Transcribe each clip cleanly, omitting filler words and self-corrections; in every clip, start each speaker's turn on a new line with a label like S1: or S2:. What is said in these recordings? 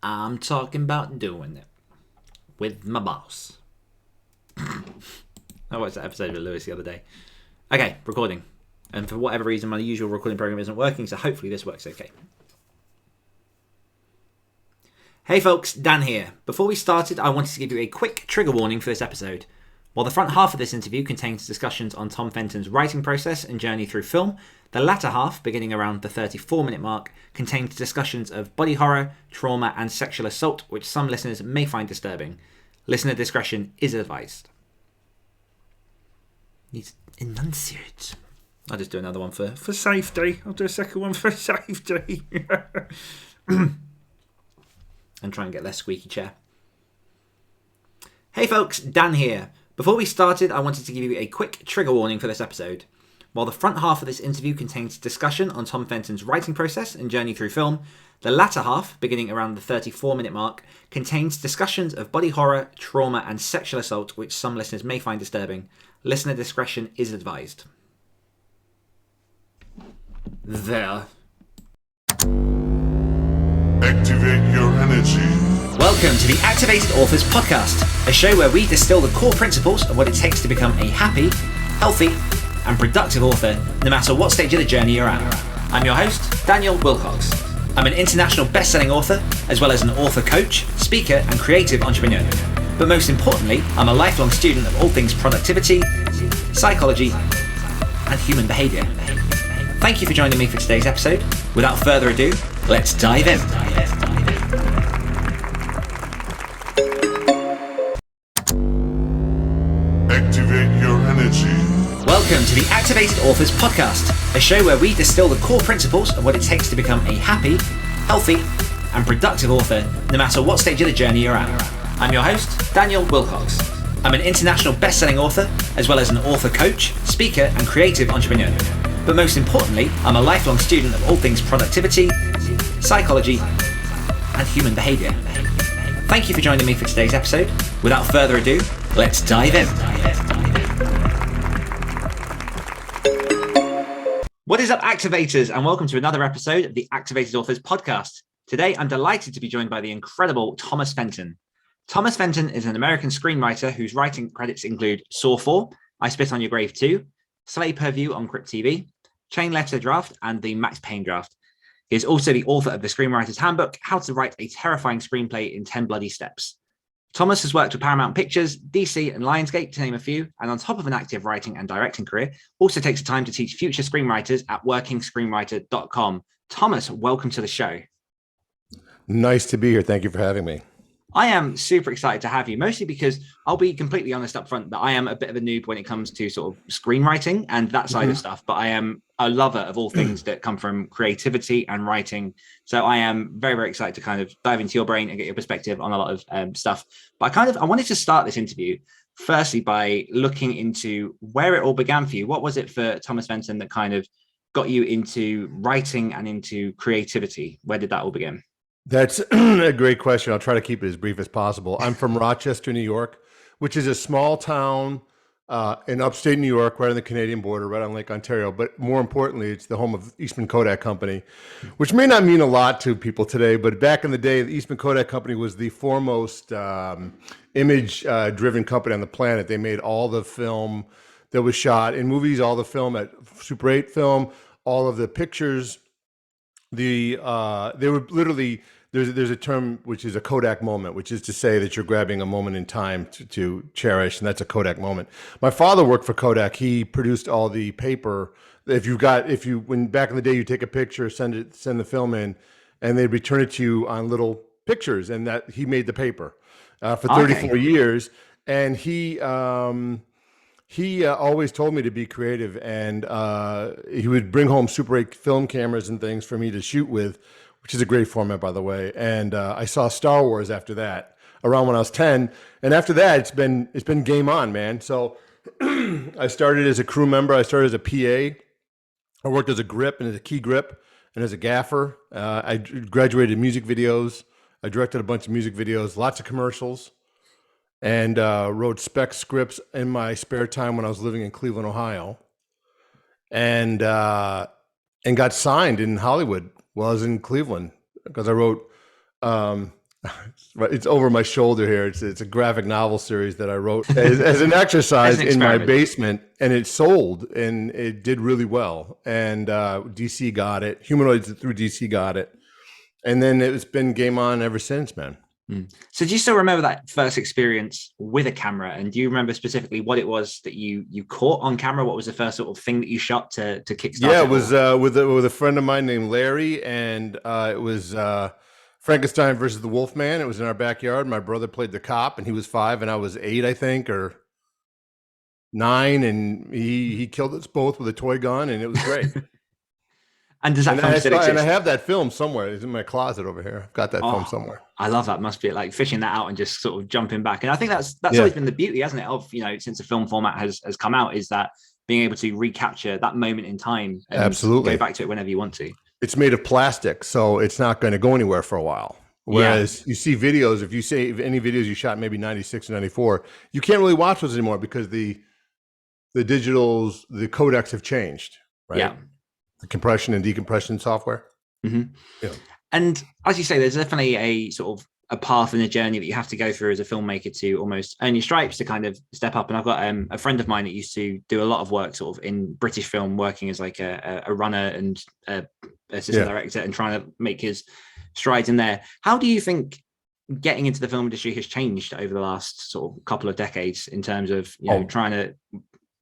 S1: I'm talking about doing it with my boss. I watched that episode with Lewis the other day. Okay, recording. And for whatever reason, my usual recording program isn't working, so hopefully this works okay. Hey folks, Dan here. Before we started, I wanted to give you a quick trigger warning for this episode. While the front half of this interview contains discussions on Tom Fenton's writing process and journey through film, the latter half, beginning around the 34-minute mark, contains discussions of body horror, trauma, and sexual assault, which some listeners may find disturbing. Listener discretion is advised. Need to enunciate. I'll just do another one for safety. I'll do a second one for safety. And try and get less squeaky chair. Hey folks, Dan here. Before we started, I wanted to give you a quick trigger warning for this episode. While the front half of this interview contains discussion on Tom Fenton's writing process and journey through film, the latter half, beginning around the 34-minute mark, contains discussions of body horror, trauma, and sexual assault, which some listeners may find disturbing. Listener discretion is advised. There.
S2: Activate your energy.
S1: Welcome to the Activated Authors Podcast, a show where we distill the core principles of what it takes to become a happy, healthy, and productive author, no matter what stage of the journey you're at. I'm your host, Daniel Wilcox. I'm an international best-selling author, as well as an author coach, speaker, and creative entrepreneur. But most importantly, I'm a lifelong student of all things productivity, psychology, and human behavior. Thank you for joining me for today's episode. Without further ado, let's dive in.
S2: Activate your energy.
S1: Welcome to the Activated Authors Podcast, a show where we distill the core principles of what it takes to become a happy, healthy, and productive author, no matter what stage of the journey you're at. I'm your host, Daniel Wilcox. I'm an international best-selling author, as well as an author coach, speaker, and creative entrepreneur. But most importantly, I'm a lifelong student of all things productivity, psychology, and human behavior. Thank you for joining me for today's episode. Without further ado, let's dive in. What is up, activators, and welcome to another episode of the Activated Authors Podcast. Today, I'm delighted to be joined by the incredible Thomas Fenton. Thomas Fenton is an American screenwriter whose writing credits include Saw 4, I Spit on Your Grave 2, Slay Per View on CryptTv, Chain Letter Draft, and the Max Payne Draft. He is also the author of the Scream Writers Handbook, How to Write a Terrifying Screenplay in 10 Bloody Steps. Thomas has worked with Paramount Pictures, DC, and Lionsgate, to name a few, and on top of an active writing and directing career, also takes the time to teach future screenwriters at workingscreenwriter.com. Thomas, welcome to the show.
S3: Nice to be here. Thank you for having me.
S1: I am super excited to have you, mostly because I'll be completely honest up front that I am a bit of a noob when it comes to sort of screenwriting and that side of stuff, but I am a lover of all things that come from creativity and writing. So I am very, very excited to kind of dive into your brain and get your perspective on a lot of stuff. But I wanted to start this interview firstly by looking into where it all began for you. What was it for Thomas Fenton that kind of got you into writing and into creativity? Where did that all begin?
S3: That's a great question. I'll try to keep it as brief as possible. I'm from Rochester, New York, which is a small town in upstate New York, right on the Canadian border, right on Lake Ontario. But more importantly, it's the home of Eastman Kodak Company, which may not mean a lot to people today, but back in the day, the Eastman Kodak Company was the foremost image-driven company on the planet. They made all the film that was shot in movies, all the film at Super 8 film, all of the pictures. They were literally, there's a term which is a Kodak moment, which is to say that you're grabbing a moment in time to cherish, and that's a Kodak moment. My father worked for Kodak. He produced all the paper. When back in the day you take a picture, send the film in, and they'd return it to you on little pictures, and that he made the paper for 34 years, and he always told me to be creative, and he would bring home Super 8 film cameras and things for me to shoot with, which is a great format, by the way. And I saw Star Wars after that, around when I was 10. And after that, it's been game on, man. So I started as a crew member. I started as a PA. I worked as a grip and as a key grip and as a gaffer. I graduated music videos. I directed a bunch of music videos, lots of commercials, and wrote spec scripts in my spare time when I was living in Cleveland, Ohio, and got signed in Hollywood while I was in Cleveland because I wrote It's over my shoulder here. It's a graphic novel series that I wrote as an exercise in my basement, and it sold and it did really well. And DC got it. Humanoids through DC got it, and then it's been game on ever since, man.
S1: So do you still remember that first experience with a camera? And do you remember specifically what it was that you caught on camera? What was the first sort of thing that you shot to kickstart?
S3: Yeah, it was with a friend of mine named Larry, and it was Frankenstein versus the Wolfman. It was in our backyard. My brother played the cop, and he was 5, and I was 8, I think, or 9, and he killed us both with a toy gun, and it was great.
S1: And does that film still exist?
S3: And I have that film somewhere. It's in my closet over here. I've got that film somewhere.
S1: I love that. Must be like fishing that out and just sort of jumping back. And I think that's always been the beauty, hasn't it? Of, since the film format has come out, is that being able to recapture that moment in time and
S3: absolutely
S1: go back to it whenever you want to.
S3: It's made of plastic, so it's not going to go anywhere for a while. Whereas you see videos, if you say any videos you shot maybe 96 or 94, you can't really watch those anymore because the digitals, the codecs have changed, right?
S1: Yeah.
S3: The compression and decompression software.
S1: Mm-hmm. Yeah. And as you say, there's definitely a sort of a path and a journey that you have to go through as a filmmaker to almost earn your stripes to kind of step up. And I've got a friend of mine that used to do a lot of work sort of in British film, working as like a runner and assistant director and trying to make his strides in there. How do you think getting into the film industry has changed over the last sort of couple of decades in terms of trying to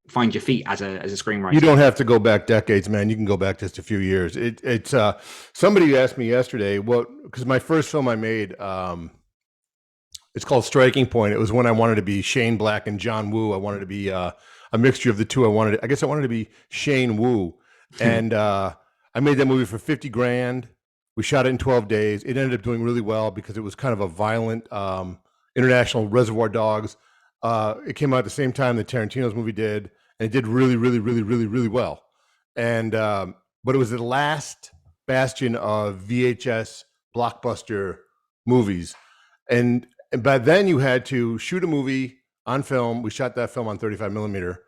S1: find your feet as a screenwriter?
S3: You don't have to go back decades, man. You can go back just a few years. It's somebody asked me yesterday because my first film I made, it's called Striking Point. It was when I wanted to be Shane Black and John Woo. I wanted to be a mixture of the two. I guess I wanted to be Shane Woo, and I made that movie for $50,000. We shot it in 12 days. It ended up doing really well because it was kind of a violent international Reservoir Dogs. It came out at the same time that Tarantino's movie did, and it did really, really, really, really, really well. And but it was the last bastion of VHS blockbuster movies, and by then you had to shoot a movie on film. We shot that film on 35 millimeter,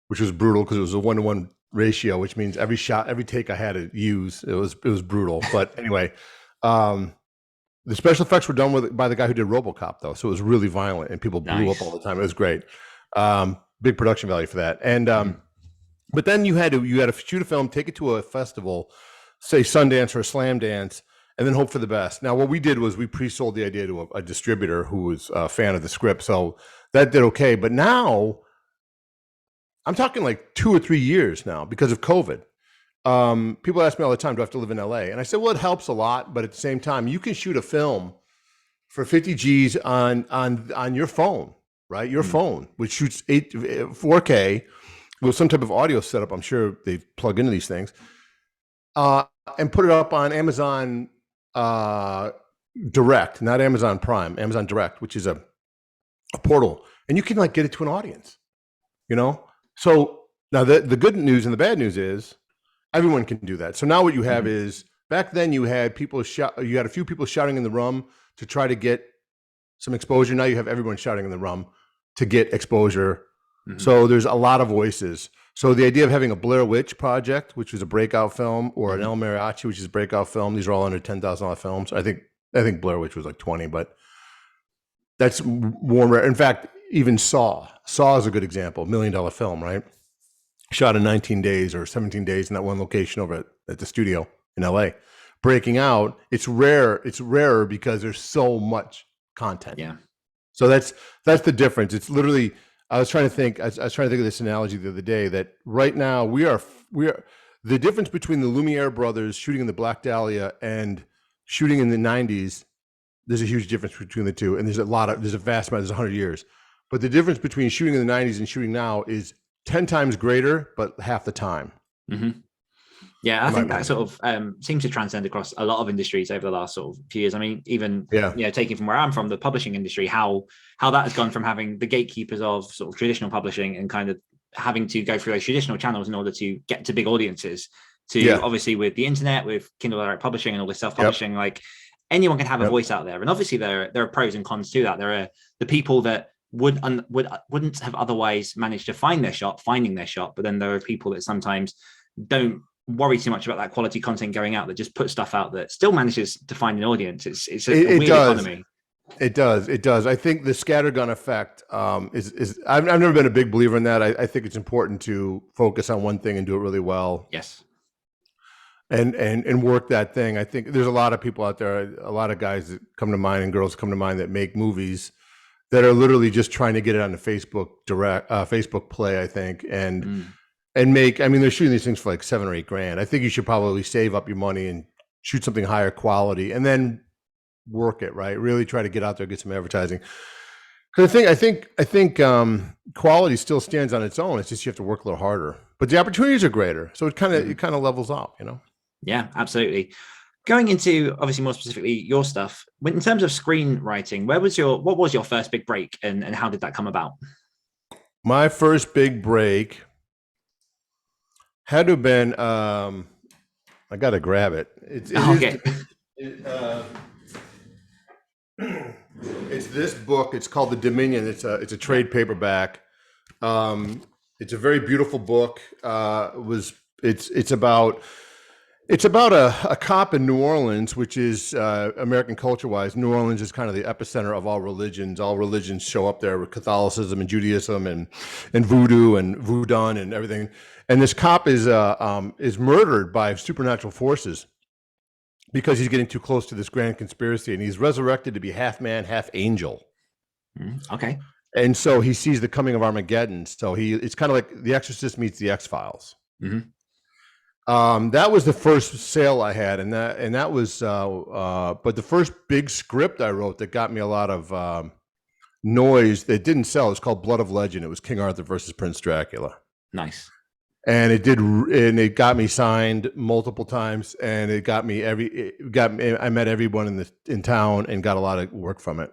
S3: which was brutal because it was a 1-to-1 ratio, which means every take I had to use. It was brutal. But anyway, the special effects were done by the guy who did RoboCop, though, so it was really violent and people blew up all the time. It was great, big production value for that. And but then you had to shoot a film, take it to a festival, say Sundance or Slam Dance, and then hope for the best. Now, what we did was we pre-sold the idea to a distributor who was a fan of the script, so that did okay. But now, I'm talking like 2 or 3 years now because of COVID. People ask me all the time, do I have to live in LA? And I said, well, it helps a lot, but at the same time, you can shoot a film for 50 G's on your phone, right? Your phone, which shoots 4K with some type of audio setup. I'm sure they plug into these things, and put it up on Amazon Direct, not Amazon Prime, Amazon Direct, which is a portal, and you can like get it to an audience, So now the good news and the bad news is everyone can do that. So now what you have is, back then you had you had a few people shouting in the room to try to get some exposure. Now you have everyone shouting in the room to get exposure. Mm-hmm. So there's a lot of voices. So the idea of having a Blair Witch Project, which was a breakout film, or an El Mariachi, which is a breakout film, these are all under $10,000 films. I think Blair Witch was like 20, but that's more rare. In fact, even Saw is a good example, $1 million film, right? Shot in 19 days or 17 days in that one location over at the studio in LA. Breaking out, it's rarer because there's so much content.
S1: Yeah.
S3: So that's the difference. It's literally, I was trying to think of this analogy the other day, that right now we are the difference between the Lumiere brothers shooting in the Black Dahlia and shooting in the 90s. There's a huge difference between the two, and there's a vast amount. There's 100 years, but the difference between shooting in the 90s and shooting now is 10 times greater, but half the time.
S1: Mm-hmm. Yeah, I think that sort of seems to transcend across a lot of industries over the last sort of few years. I mean, even taking from where I'm from, the publishing industry, how that has gone from having the gatekeepers of sort of traditional publishing and kind of having to go through those traditional channels in order to get to big audiences, to obviously with the internet, with Kindle Direct Publishing and all this self-publishing, like anyone can have a voice out there. And obviously there are pros and cons to that. There are the people that wouldn't have otherwise managed to find their shot, finding their shot, but then there are people that sometimes don't worry too much about that quality content going out, that just put stuff out that still manages to find an audience. It's a weird economy.
S3: It does. I think the scattergun effect is I've never been a big believer in that. I think it's important to focus on one thing and do it really well.
S1: Yes.
S3: And work that thing. I think there's a lot of people out there, a lot of guys that come to mind and girls come to mind that make movies that are literally just trying to get it on the Facebook Play, I think, and make. I mean, they're shooting these things for like $7 or $8 grand. I think you should probably save up your money and shoot something higher quality, and then work it right. Really try to get out there, get some advertising. Because I think quality still stands on its own. It's just you have to work a little harder, but the opportunities are greater. So it kind of levels out, you know.
S1: Yeah, absolutely. Going into obviously more specifically your stuff, in terms of screenwriting, what was your first big break, and how did that come about?
S3: My first big break had to have been I got to grab it. Okay. It's this book. It's called The Dominion. It's a trade paperback. It's a very beautiful book. It's about a cop in New Orleans, which is American culture-wise. New Orleans is kind of the epicenter of all religions. All religions show up there with Catholicism and Judaism and voodoo and voodoo and everything. And this cop is murdered by supernatural forces because he's getting too close to this grand conspiracy, and he's resurrected to be half man, half angel.
S1: Okay.
S3: And so he sees the coming of Armageddon. So it's kind of like The Exorcist meets The X-Files. That was the first sale I had, and that was but the first big script I wrote that got me a lot of noise that didn't sell. It was called Blood of Legend. It was King Arthur versus Prince Dracula.
S1: Nice.
S3: And it got me signed multiple times, and I met everyone in town and got a lot of work from it.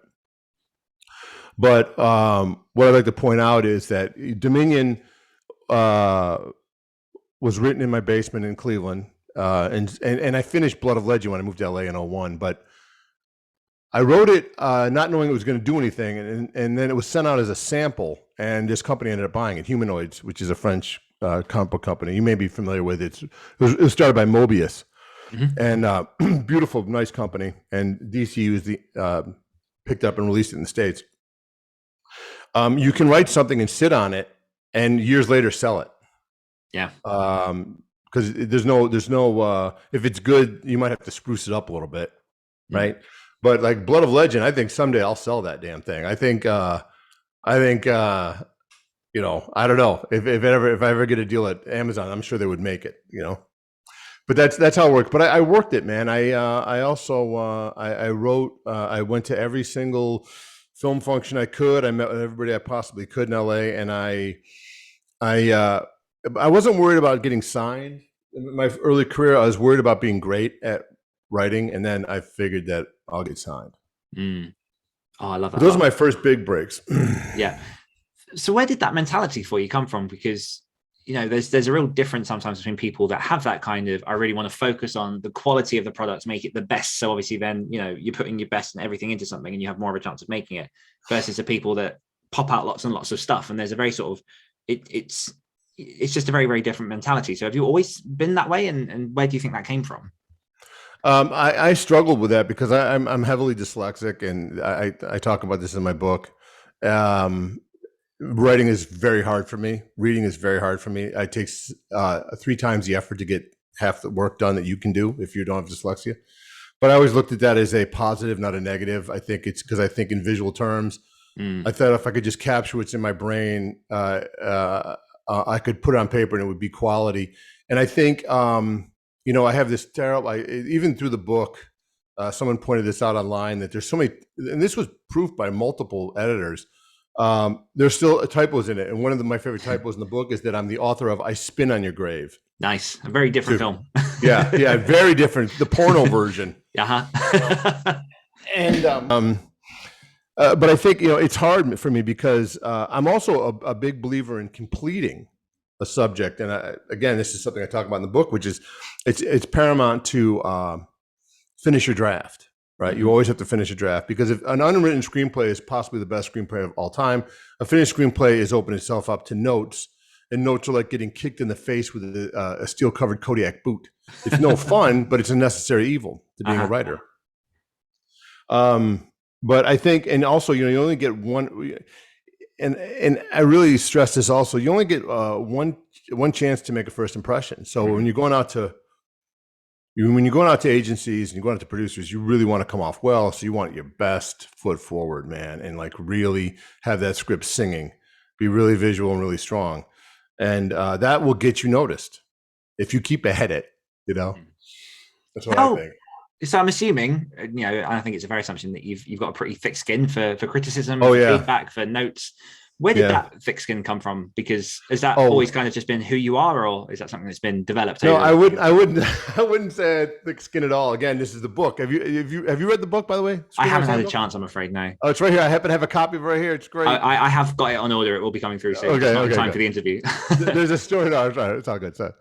S3: But what I'd like to point out is that Dominion was written in my basement in Cleveland, and I finished Blood of Legend when I moved to LA in 2001. But I wrote it not knowing it was going to do anything, and then it was sent out as a sample, and this company ended up buying it, Humanoids, which is a French comic book company. You may be familiar with it. It was started by Mobius, and beautiful, nice company. And DC picked up and released it in the States. You can write something and sit on it, and years later sell it.
S1: Yeah.
S3: Because there's no if it's good, you might have to spruce it up a little bit, right? But like Blood of Legend, I think someday I'll sell that damn thing. I think you know, I don't know if I ever get a deal at Amazon, I'm sure they would make it, you know. But that's how it works. But I worked it, man. I also I wrote. I went to every single film function I could. I met with everybody I possibly could in LA, and I wasn't worried about getting signed. In my early career, I was worried about being great at writing, and then I figured that I'll get signed.
S1: Oh, I love that.
S3: Those are my first big breaks.
S1: Yeah. So where did that mentality for you come from? Because, you know, there's a real difference sometimes between people that have that kind of, I really want to focus on the quality of the product, make it the best. So obviously then, you know, you're putting your best and everything into something and you have more of a chance of making it, versus the people that pop out lots and lots of stuff. And there's a very sort of, it's just a very, very different mentality. So have you always been that way? And where do you think that came from?
S3: I struggled with that because I'm heavily dyslexic, and I talk about this in my book. Writing is very hard for me. Reading is very hard for me. It takes 3 times the effort to get half the work done that you can do if you don't have dyslexia. But I always looked at that as a positive, not a negative. I think it's because I think in visual terms. I thought if I could just capture what's in my brain, I could put it on paper and it would be quality. And I think, you know, I have this terrible, even through the book, someone pointed this out online, that there's so many, and this was proof by multiple editors. There's still typos in it. And one of my favorite typos in the book is that I'm the author of I Spin on Your Grave.
S1: Nice. A very different film.
S3: Yeah, very different. The porno version. And but I think, you know, it's hard for me because I'm also a big believer in completing a subject. And again, this is something I talk about in the book, which is it's paramount to finish your draft, right? You always have to finish a draft, because if an unwritten screenplay is possibly the best screenplay of all time, a finished screenplay is opening itself up to notes and notes are like getting kicked in the face with a steel-covered Kodiak boot. It's no fun, but it's a necessary evil to being a writer. But I think, and also, you only get one, and I really stress this also, you only get one chance to make a first impression. So when you're going out to agencies and you're going out to producers, you really want to come off well. So you want your best foot forward, man, and like really have that script singing, be really visual and really strong. And that will get you noticed if you keep ahead it, That's what I think.
S1: So I'm assuming, I think it's a fair assumption that you've got a pretty thick skin for criticism, feedback, for notes. Where did that thick skin come from? Because has that always kind of just been who you are, or is that something that's been developed?
S3: No, I wouldn't say thick skin at all. Again, this is the book. Have you read the book, by the way?
S1: I haven't had a chance, I'm afraid. No.
S3: Oh, it's right here. I happen to have a copy of it right here. It's great.
S1: I have got it on order. It will be coming through soon. Okay. Time for the interview.
S3: There's a story. No, it's all good. So,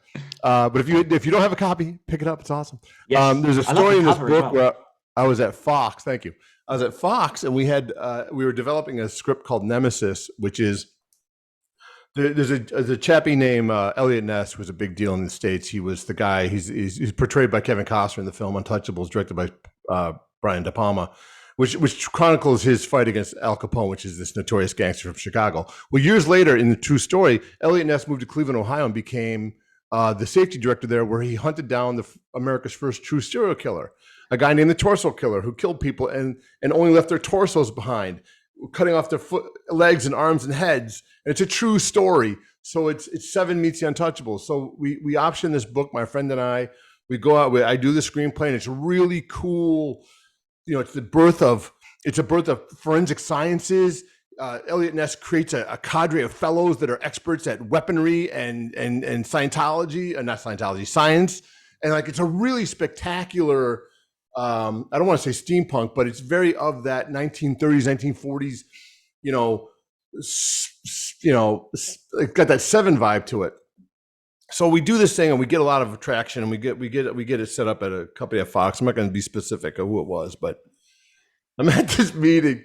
S3: but if you don't have a copy, pick it up. It's awesome.
S1: Yes.
S3: There's a story in this book where I was at Fox. Thank you. I was at Fox, and we were developing a script called Nemesis, which is there's a chappie named Elliot Ness, who was a big deal in the States. He was the guy. He's portrayed by Kevin Costner in the film Untouchables, directed by Brian De Palma, which chronicles his fight against Al Capone, which is this notorious gangster from Chicago. Well, years later, in the true story, Elliot Ness moved to Cleveland, Ohio, and became the safety director there, where he hunted down America's first true serial killer, a guy named the Torso Killer, who killed people and only left their torsos behind, cutting off their legs and arms and heads. And it's a true story. So it's Seven meets the Untouchables. So we optioned this book, my friend and I. We go out. I do the screenplay, and it's really cool. It's a birth of forensic sciences. Elliot Ness creates a cadre of fellows that are experts at weaponry and Scientology, not Scientology, science. And like, it's a really spectacular, I don't want to say steampunk, but it's very of that 1930s, 1940s, it got that Seven vibe to it. So we do this thing and we get a lot of traction, and we get it set up at a company at Fox. I'm not going to be specific of who it was, but I'm at this meeting,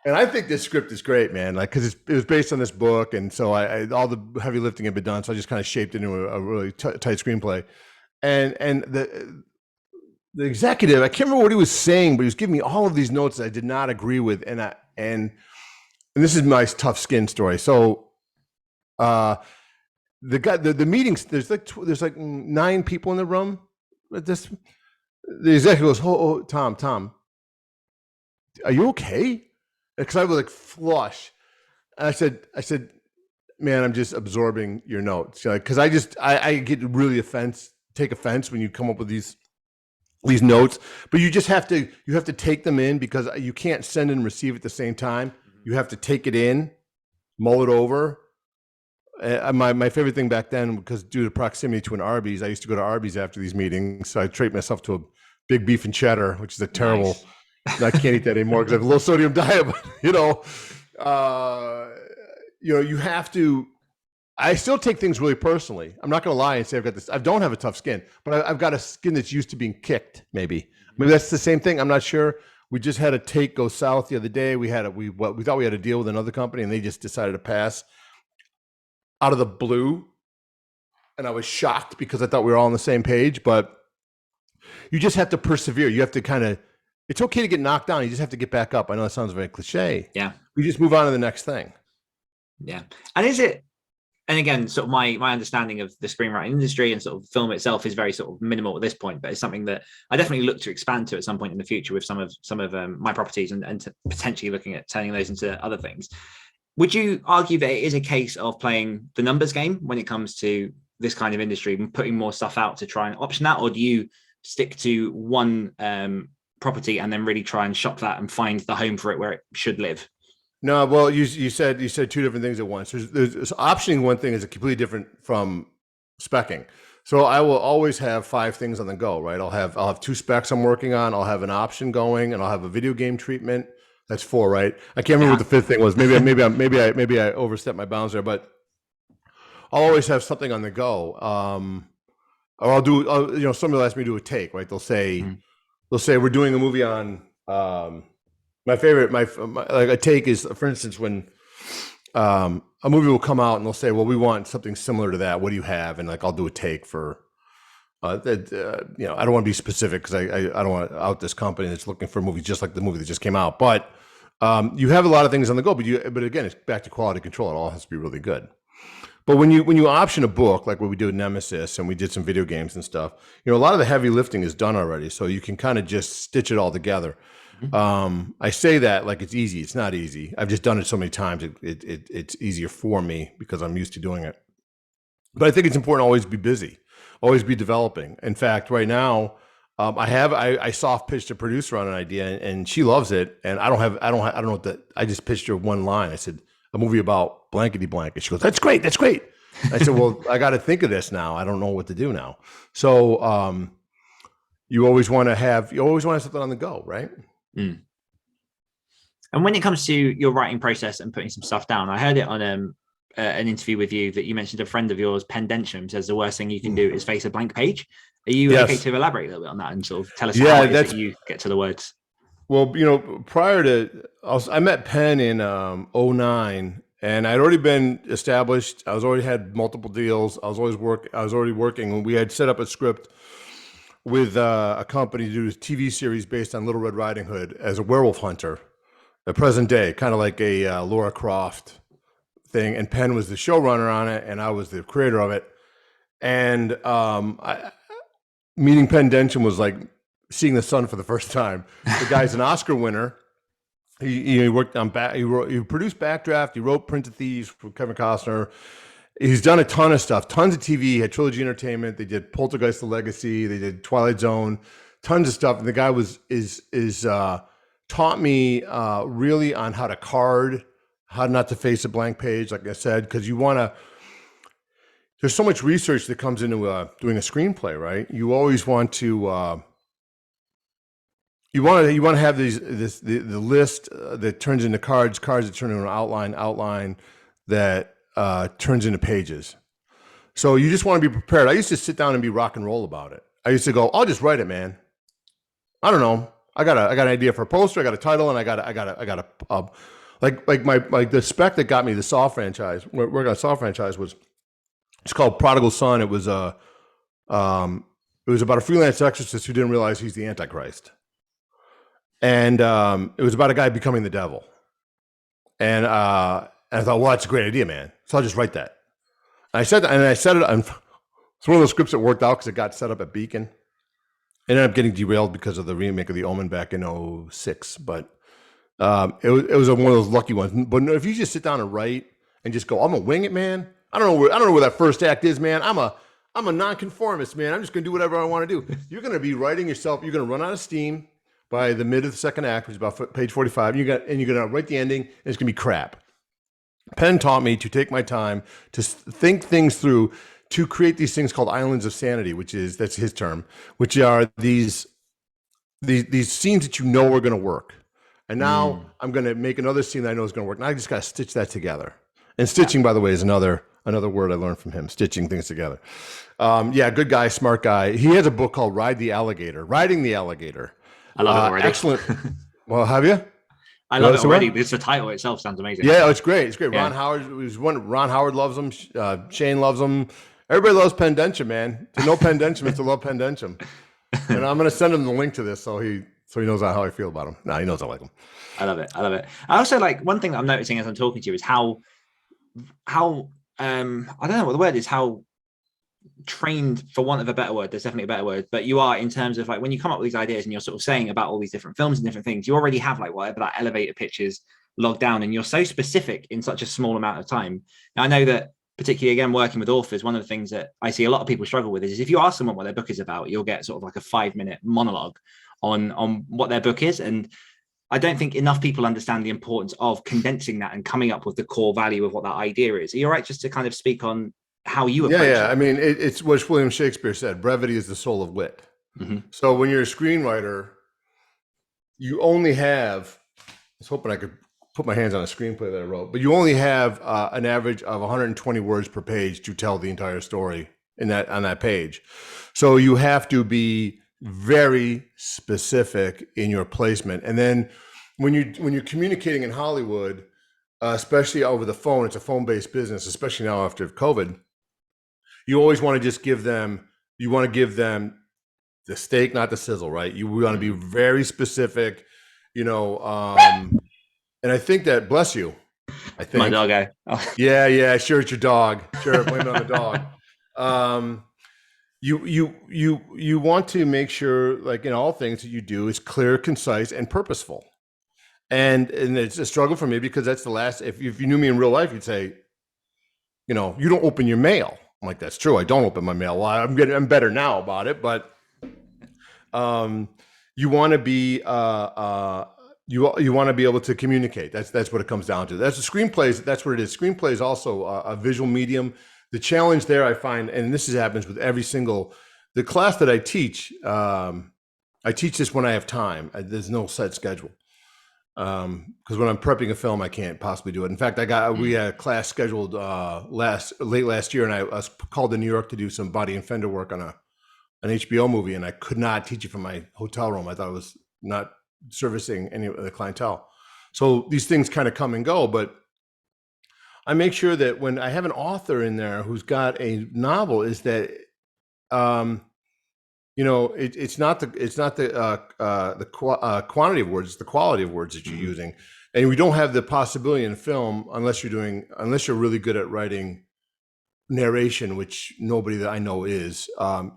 S3: and I think this script is great, man. Like, because it was based on this book, and so I all the heavy lifting had been done, so I just kind of shaped it into a really tight screenplay. And the executive, I can't remember what he was saying, but he was giving me all of these notes that I did not agree with, and this is my tough skin story. So, the guy, the meetings, there's like 9 people in the room. But the executive goes, "Oh, Tom, are you okay?" Because I was like flush. And I said, "Man, I'm just absorbing your notes." Because I get really take offense when you come up with these notes, but you have to take them in, because you can't send and receive at the same time. You have to take it in, mull it over. My favorite thing back then, because due to proximity to an Arby's, I used to go to Arby's after these meetings. So I treat myself to a big beef and cheddar, which is a terrible. Nice. I can't eat that anymore because I have a low sodium diet. But you have to. I still take things really personally. I'm not going to lie and say I've got this. I don't have a tough skin, but I've got a skin that's used to being kicked. Maybe that's the same thing. I'm not sure. We just had a take go south the other day. We thought we had a deal with another company, and they just decided to pass out of the blue. And I was shocked because I thought we were all on the same page. But you just have to persevere. You have to it's okay to get knocked down. You just have to get back up. I know that sounds very cliche.
S1: Yeah.
S3: We just move on to the next thing.
S1: Yeah. And again, sort of my understanding of the screenwriting industry and sort of film itself is very sort of minimal at this point, but it's something that I definitely look to expand to at some point in the future with some of my properties and potentially looking at turning those into other things. Would you argue that it is a case of playing the numbers game when it comes to this kind of industry and putting more stuff out to try and option that, or do you stick to one property and then really try and shop that and find the home for it where it should live?
S3: No, well, you said 2 different things at once. There's optioning. One thing is completely different from speccing. So I will always have 5 things on the go, right? I'll have 2 specs I'm working on. I'll have an option going, and I'll have a video game treatment. That's 4, right? I can't remember what the 5th thing was. Maybe I overstepped my bounds there, but I'll always have something on the go. Or I'll do. Somebody will ask me to do a take, right? They'll say we're doing a movie on. My favorite, like a take is, for instance, when a movie will come out and they'll say, well, we want something similar to that. What do you have? And like, I'll do a take for, I don't want to be specific because I don't want to out this company that's looking for a movie just like the movie that just came out. But you have a lot of things on the go, but again, it's back to quality control. It all has to be really good. But when you option a book, like what we do with Nemesis and we did some video games and stuff, a lot of the heavy lifting is done already. So you can kind of just stitch it all together. I say that like it's easy. It's not easy. I've just done it so many times. It's easier for me because I'm used to doing it. But I think it's important to always be busy, always be developing. In fact, right now, I soft pitched a producer on an idea and she loves it. And I don't know what I just pitched her one line. I said, a movie about blankety blank. And she goes, that's great. That's great. I said, well, I got to think of this now. I don't know what to do now. So, you always want to have something on the go, right?
S1: Mm. And when it comes to your writing process and putting some stuff down, I heard it on an interview with you that you mentioned a friend of yours, Pendentium, says the worst thing you can do is face a blank page. Are you okay to elaborate a little bit on that and sort of tell us how it is that you get to the words?
S3: Well, prior to, I met Penn in 2009, and I'd already been established. I was already had multiple deals. I was already working. And we had set up a script with a company to do a TV series based on Little Red Riding Hood as a werewolf hunter, the present day, kind of like a Laura Croft thing. And Penn was the showrunner on it, and I was the creator of it. And meeting Penn Densham was like seeing the sun for the first time. The guy's an Oscar winner. He worked on he produced Backdraft. He wrote Prince of Thieves for Kevin Costner. He's done a ton of stuff, tons of TV. He had Trilogy Entertainment. They did Poltergeist: The Legacy. They did Twilight Zone, tons of stuff. And the guy taught me really on how to card, how not to face a blank page, like I said, because there's so much research that comes into doing a screenplay, right? You always want to. You want to have the list that turns into cards that turn into an outline that turns into pages. So you just want to be prepared. I used to sit down and be rock and roll about it. I used to go, I'll just write it, man. I don't know. I got an idea for a poster. I got a title, and I got the spec that got me the Saw franchise. Working on Saw franchise it's called Prodigal Son. It was about a freelance exorcist who didn't realize he's the Antichrist. And it was about a guy becoming the devil. And I thought, well, that's a great idea, man. So I'll just write that. And I said it. It's one of those scripts that worked out because it got set up at Beacon. It ended up getting derailed because of the remake of The Omen back in 2006. But it was one of those lucky ones. But if you just sit down and write and just go, I'm gonna wing it, man. I don't know where that first act is, man. I'm a nonconformist, man. I'm just gonna do whatever I want to do. You're gonna be writing yourself. You're gonna run out of steam by the mid of the second act, which is about page 45, and you're gonna write the ending, and it's gonna be crap. Penn taught me to take my time to think things through, to create these things called islands of sanity, that's his term, which are these scenes that are gonna work. And now I'm gonna make another scene that I know is gonna work. Now I just gotta stitch that together. And stitching, by the way, is another word I learned from him, stitching things together. Good guy, smart guy. He has a book called Riding the Alligator.
S1: I love it already.
S3: Excellent. Well, have you?
S1: I love it already because the title itself sounds amazing.
S3: Yeah, it's great. It's great.
S1: Yeah.
S3: Ron Howard loves him. Shane loves him. Everybody loves Pendentium, man. To know Pendentium is to love Pendentium. And I'm going to send him the link to this so he knows how I feel about him. He knows I like him.
S1: I love it. I also like one thing that I'm noticing as I'm talking to you is how I don't know what the word is, how trained, for want of a better word, there's definitely a better word, but you are in terms of like when you come up with these ideas and you're sort of saying about all these different films and different things, you already have like whatever that elevator pitch is logged down, and you're so specific in such a small amount of time. Now, I know that particularly again working with authors, one of the things that I see a lot of people struggle with is if you ask someone what their book is about, you'll get sort of like a 5-minute monologue on what their book is. And I don't think enough people understand the importance of condensing that and coming up with the core value of what that idea is. Are you all right just to kind of speak on how you approach it?
S3: I mean, it's what William Shakespeare said, brevity is the soul of wit. Mm-hmm. So when you're a screenwriter, you only have, I was hoping I could put my hands on a screenplay that I wrote, but you only have an average of 120 words per page to tell the entire story on that page. So you have to be very specific in your placement. And then when you're communicating in Hollywood, especially over the phone. It's a phone-based business, especially now after COVID. You always want to just give them. You want to give them the steak, not the sizzle, right? You want to be very specific, you know. And I think that, bless you. I think
S1: My doggo. Oh.
S3: Yeah, sure, it's your dog. Sure, blame it on the dog. You want to make sure, like in all things that you do, is clear, concise, and purposeful. And it's a struggle for me because that's the last. If you knew me in real life, you'd say, you know, you don't open your mail. I'm like, that's true. I don't open my mail. Well, I'm better now about it, but you want to be you want to be able to communicate. That's what it comes down to. That's the screenplays. That's what it is. Screenplay is also a visual medium. The challenge there, I find, and this happens with every single the class that I teach. I teach this when I have time. There's no set schedule because when I'm prepping a film, I can't possibly do it. In fact, we had a class scheduled late last year, and I was called to New York to do some body and fender work on an HBO movie, and I could not teach it from my hotel room. I thought it was not servicing any of the clientele. So these things kind of come and go, but I make sure that when I have an author in there who's got a novel, is that you know, it's not the quantity of words, it's the quality of words that you're using, and we don't have the possibility in film unless you're really good at writing narration, which nobody that I know is.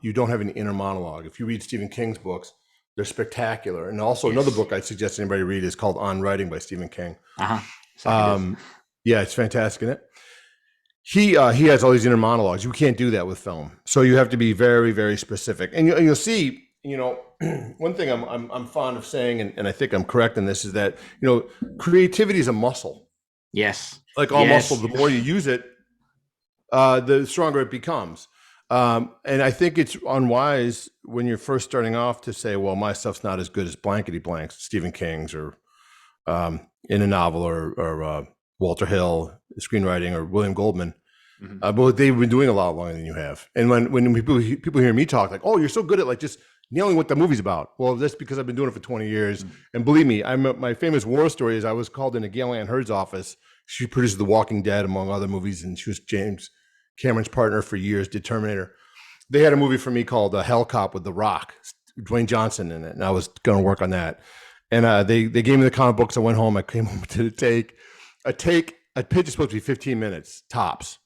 S3: You don't have any inner monologue. If you read Stephen King's books, they're spectacular. And also another book I'd suggest anybody read is called On Writing by Stephen King. Yeah, it's fantastic, isn't it? He has all these inner monologues. You can't do that with film. So you have to be very, very specific. And you'll see, you know, one thing I'm fond of saying, and I think I'm correct in this, is that, you know, creativity is a muscle.
S1: Yes.
S3: Like all muscle, the more you use it, the stronger it becomes. And I think it's unwise when you're first starting off to say, well, my stuff's not as good as blankety blanks, Stephen King's, or in a novel, or Walter Hill, screenwriting, or William Goldman. But they've been doing a lot longer than you have. And when people hear me talk, like, oh, you're so good at like just nailing what the movie's about. Well, that's because I've been doing it for 20 years. And believe me, my famous war story is I was called into Gail Ann Hurd's office. She produces The Walking Dead, among other movies, and she was James Cameron's partner for years, did Terminator. They had a movie for me called Hell Cop with The Rock, Dwayne Johnson in it, and I was going to work on that. And they gave me the comic books. I went home. I came home to take. A pitch is supposed to be 15 minutes tops.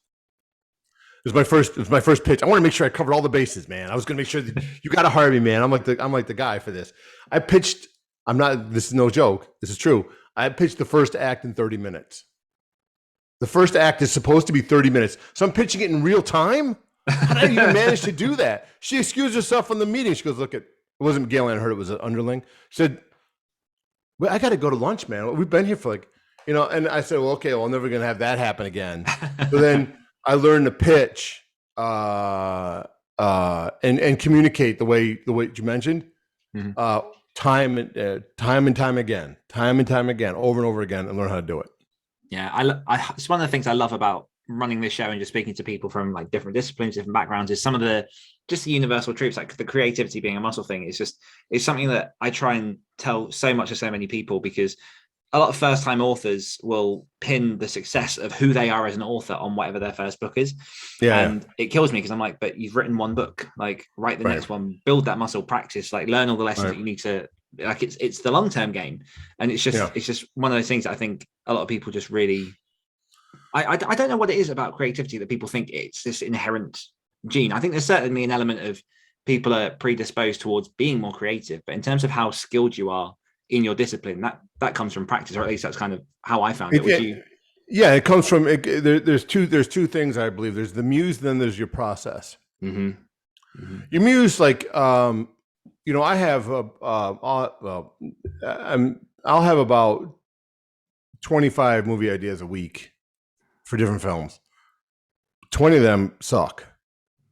S3: It was my first pitch. I want to make sure I covered all the bases, man. I was going to make sure that you got to hire me, man. I'm like the guy for this. I pitched. This is no joke. This is true. I pitched the first act in 30 minutes. The first act is supposed to be 30 minutes. So I'm pitching it in real time. How did I even manage to do that? She excused herself from the meeting. She goes, look, it wasn't Gail Ann Hurd, it was an underling. She said, well, I got to go to lunch, man. We've been here for like, you know, and I said, well, okay, well, I'm never going to have that happen again. So then I learned to pitch and communicate the way you mentioned, time and time again, over and over again, and learn how to do it.
S1: Yeah, it's one of the things I love about running this show and just speaking to people from like different disciplines, different backgrounds, is some of the universal truths, like the creativity being a muscle thing. It's something that I try and tell so much to so many people, because a lot of first-time authors will pin the success of who they are as an author on whatever their first book is. Yeah. And it kills me because I'm like, but you've written one book, like write the next one, build that muscle, practice, like learn all the lessons that you need to, like it's the long-term game. And it's just one of those things that I think a lot of people just really, I don't know what it is about creativity that people think it's this inherent gene. I think there's certainly an element of people are predisposed towards being more creative, but in terms of how skilled you are in your discipline, that comes from practice, or at least that's kind of how I found it.
S3: Yeah, it comes from there's two things I believe. There's the muse, then there's your process. Your muse, like you know, I have I'll have about 25 movie ideas a week for different films. 20 of them suck.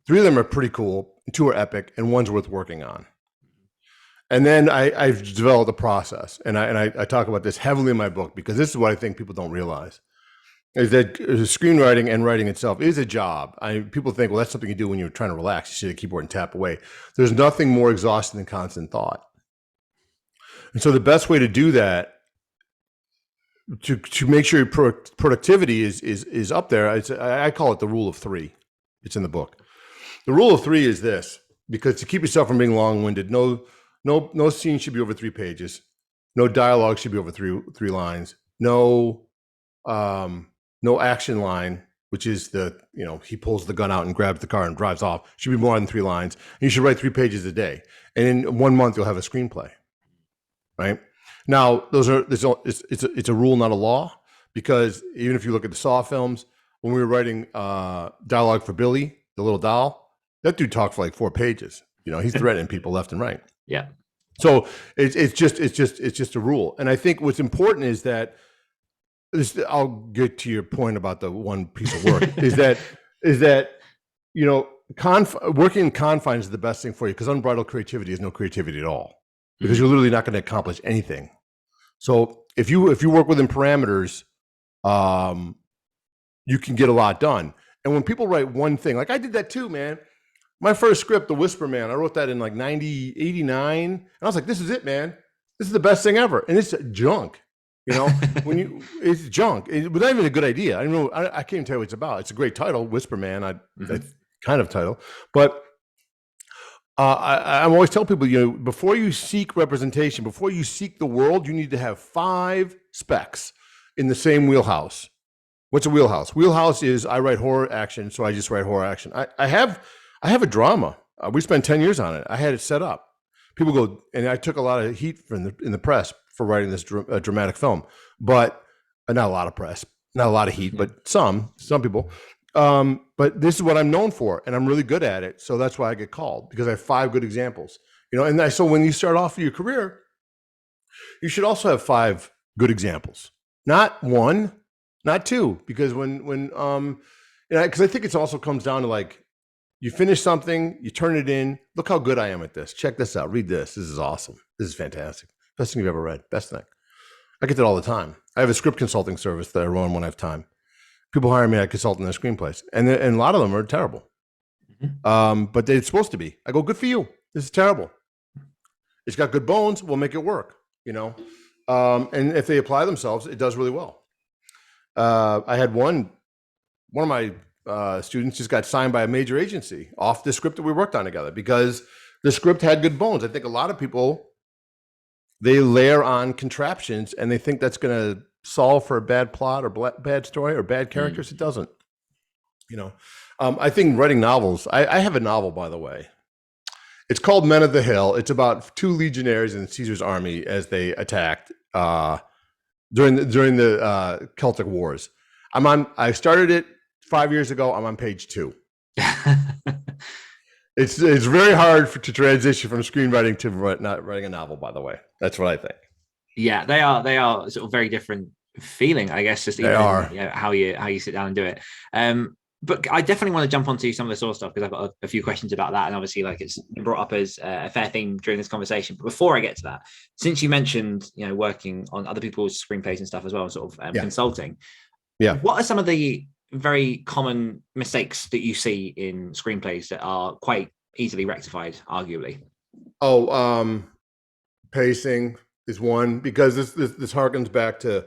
S3: 3 of them are pretty cool, 2 are epic, and 1's worth working on. And then I've developed a process, and I talk about this heavily in my book, because this is what I think people don't realize, is that screenwriting and writing itself is a job. People think, well, that's something you do when you're trying to relax. You sit at a keyboard and tap away. There's nothing more exhausting than constant thought. And so the best way to do that to make sure your productivity is up there. I call it the rule of three. It's in the book. The rule of three is this, because to keep yourself from being long-winded, no scene should be over 3 pages. No dialogue should be over three lines. No action line, which is he pulls the gun out and grabs the car and drives off. Should be more than 3 lines. And you should write 3 pages a day. And in 1 month, you'll have a screenplay. Right? Now, it's a rule, not a law, because even if you look at the Saw films, when we were writing dialogue for Billy, the little doll, that dude talked for like 4 pages. He's threatening people left and right.
S1: Yeah.
S3: So it's just a rule. And I think what's important is that I'll get to your point about the one piece of work is that working in confines is the best thing for you, because unbridled creativity is no creativity at all, because you're literally not going to accomplish anything. So if you work within parameters, you can get a lot done. And when people write one thing, like I did that too, man. My first script, The Whisper Man, I wrote that in like 89. And I was like, this is it, man. This is the best thing ever. And it's junk. It's junk. It was not even a good idea. I don't know. I can't even tell you what it's about. It's a great title, Whisper Man. That's kind of title. But I always tell people, before you seek representation, before you seek the world, you need to have 5 specs in the same wheelhouse. What's a wheelhouse? Wheelhouse is I write horror action, so I just write horror action. I have a drama. We spent 10 years on it. I had it set up. People go, and I took a lot of heat in the press for writing this dramatic film, but not a lot of press, not a lot of heat, but some people. But this is what I'm known for, and I'm really good at it. So that's why I get called, because I have 5 good examples. So when you start off your career, you should also have 5 good examples, not 1, not 2, because because I think it also comes down to like, you finish something, you turn it in. Look how good I am at this. Check this out. Read this. This is awesome. This is fantastic. Best thing you've ever read. Best thing. I get that all the time. I have a script consulting service that I run when I have time. People hire me, I consult on their screenplays, and a lot of them are terrible. But it's supposed to be. I go, good for you. This is terrible. It's got good bones. We'll make it work. And if they apply themselves, it does really well. I had one of my students just got signed by a major agency off the script that we worked on together, because the script had good bones. I think a lot of people, they layer on contraptions and they think that's going to solve for a bad plot or bad story or bad characters. It doesn't. I think writing novels, I have a novel, by the way. It's called Men of the Hill. It's about 2 legionnaires in Caesar's army as they attacked during the Celtic Wars. I started it 5 years ago. I'm on page 2. It's very hard to transition from screenwriting to not writing a novel, by the way. That's what I think.
S1: Yeah, they are sort of very different feeling, I guess, just even how you sit down and do it. But I definitely want to jump onto some of the source stuff, because I've got a few questions about that, and obviously like it's brought up as a fair thing during this conversation. But before I get to that, since you mentioned working on other people's screenplays and stuff as well, sort of consulting, what are some of the very common mistakes that you see in screenplays that are quite easily rectified, arguably?
S3: Pacing is one, because this harkens back to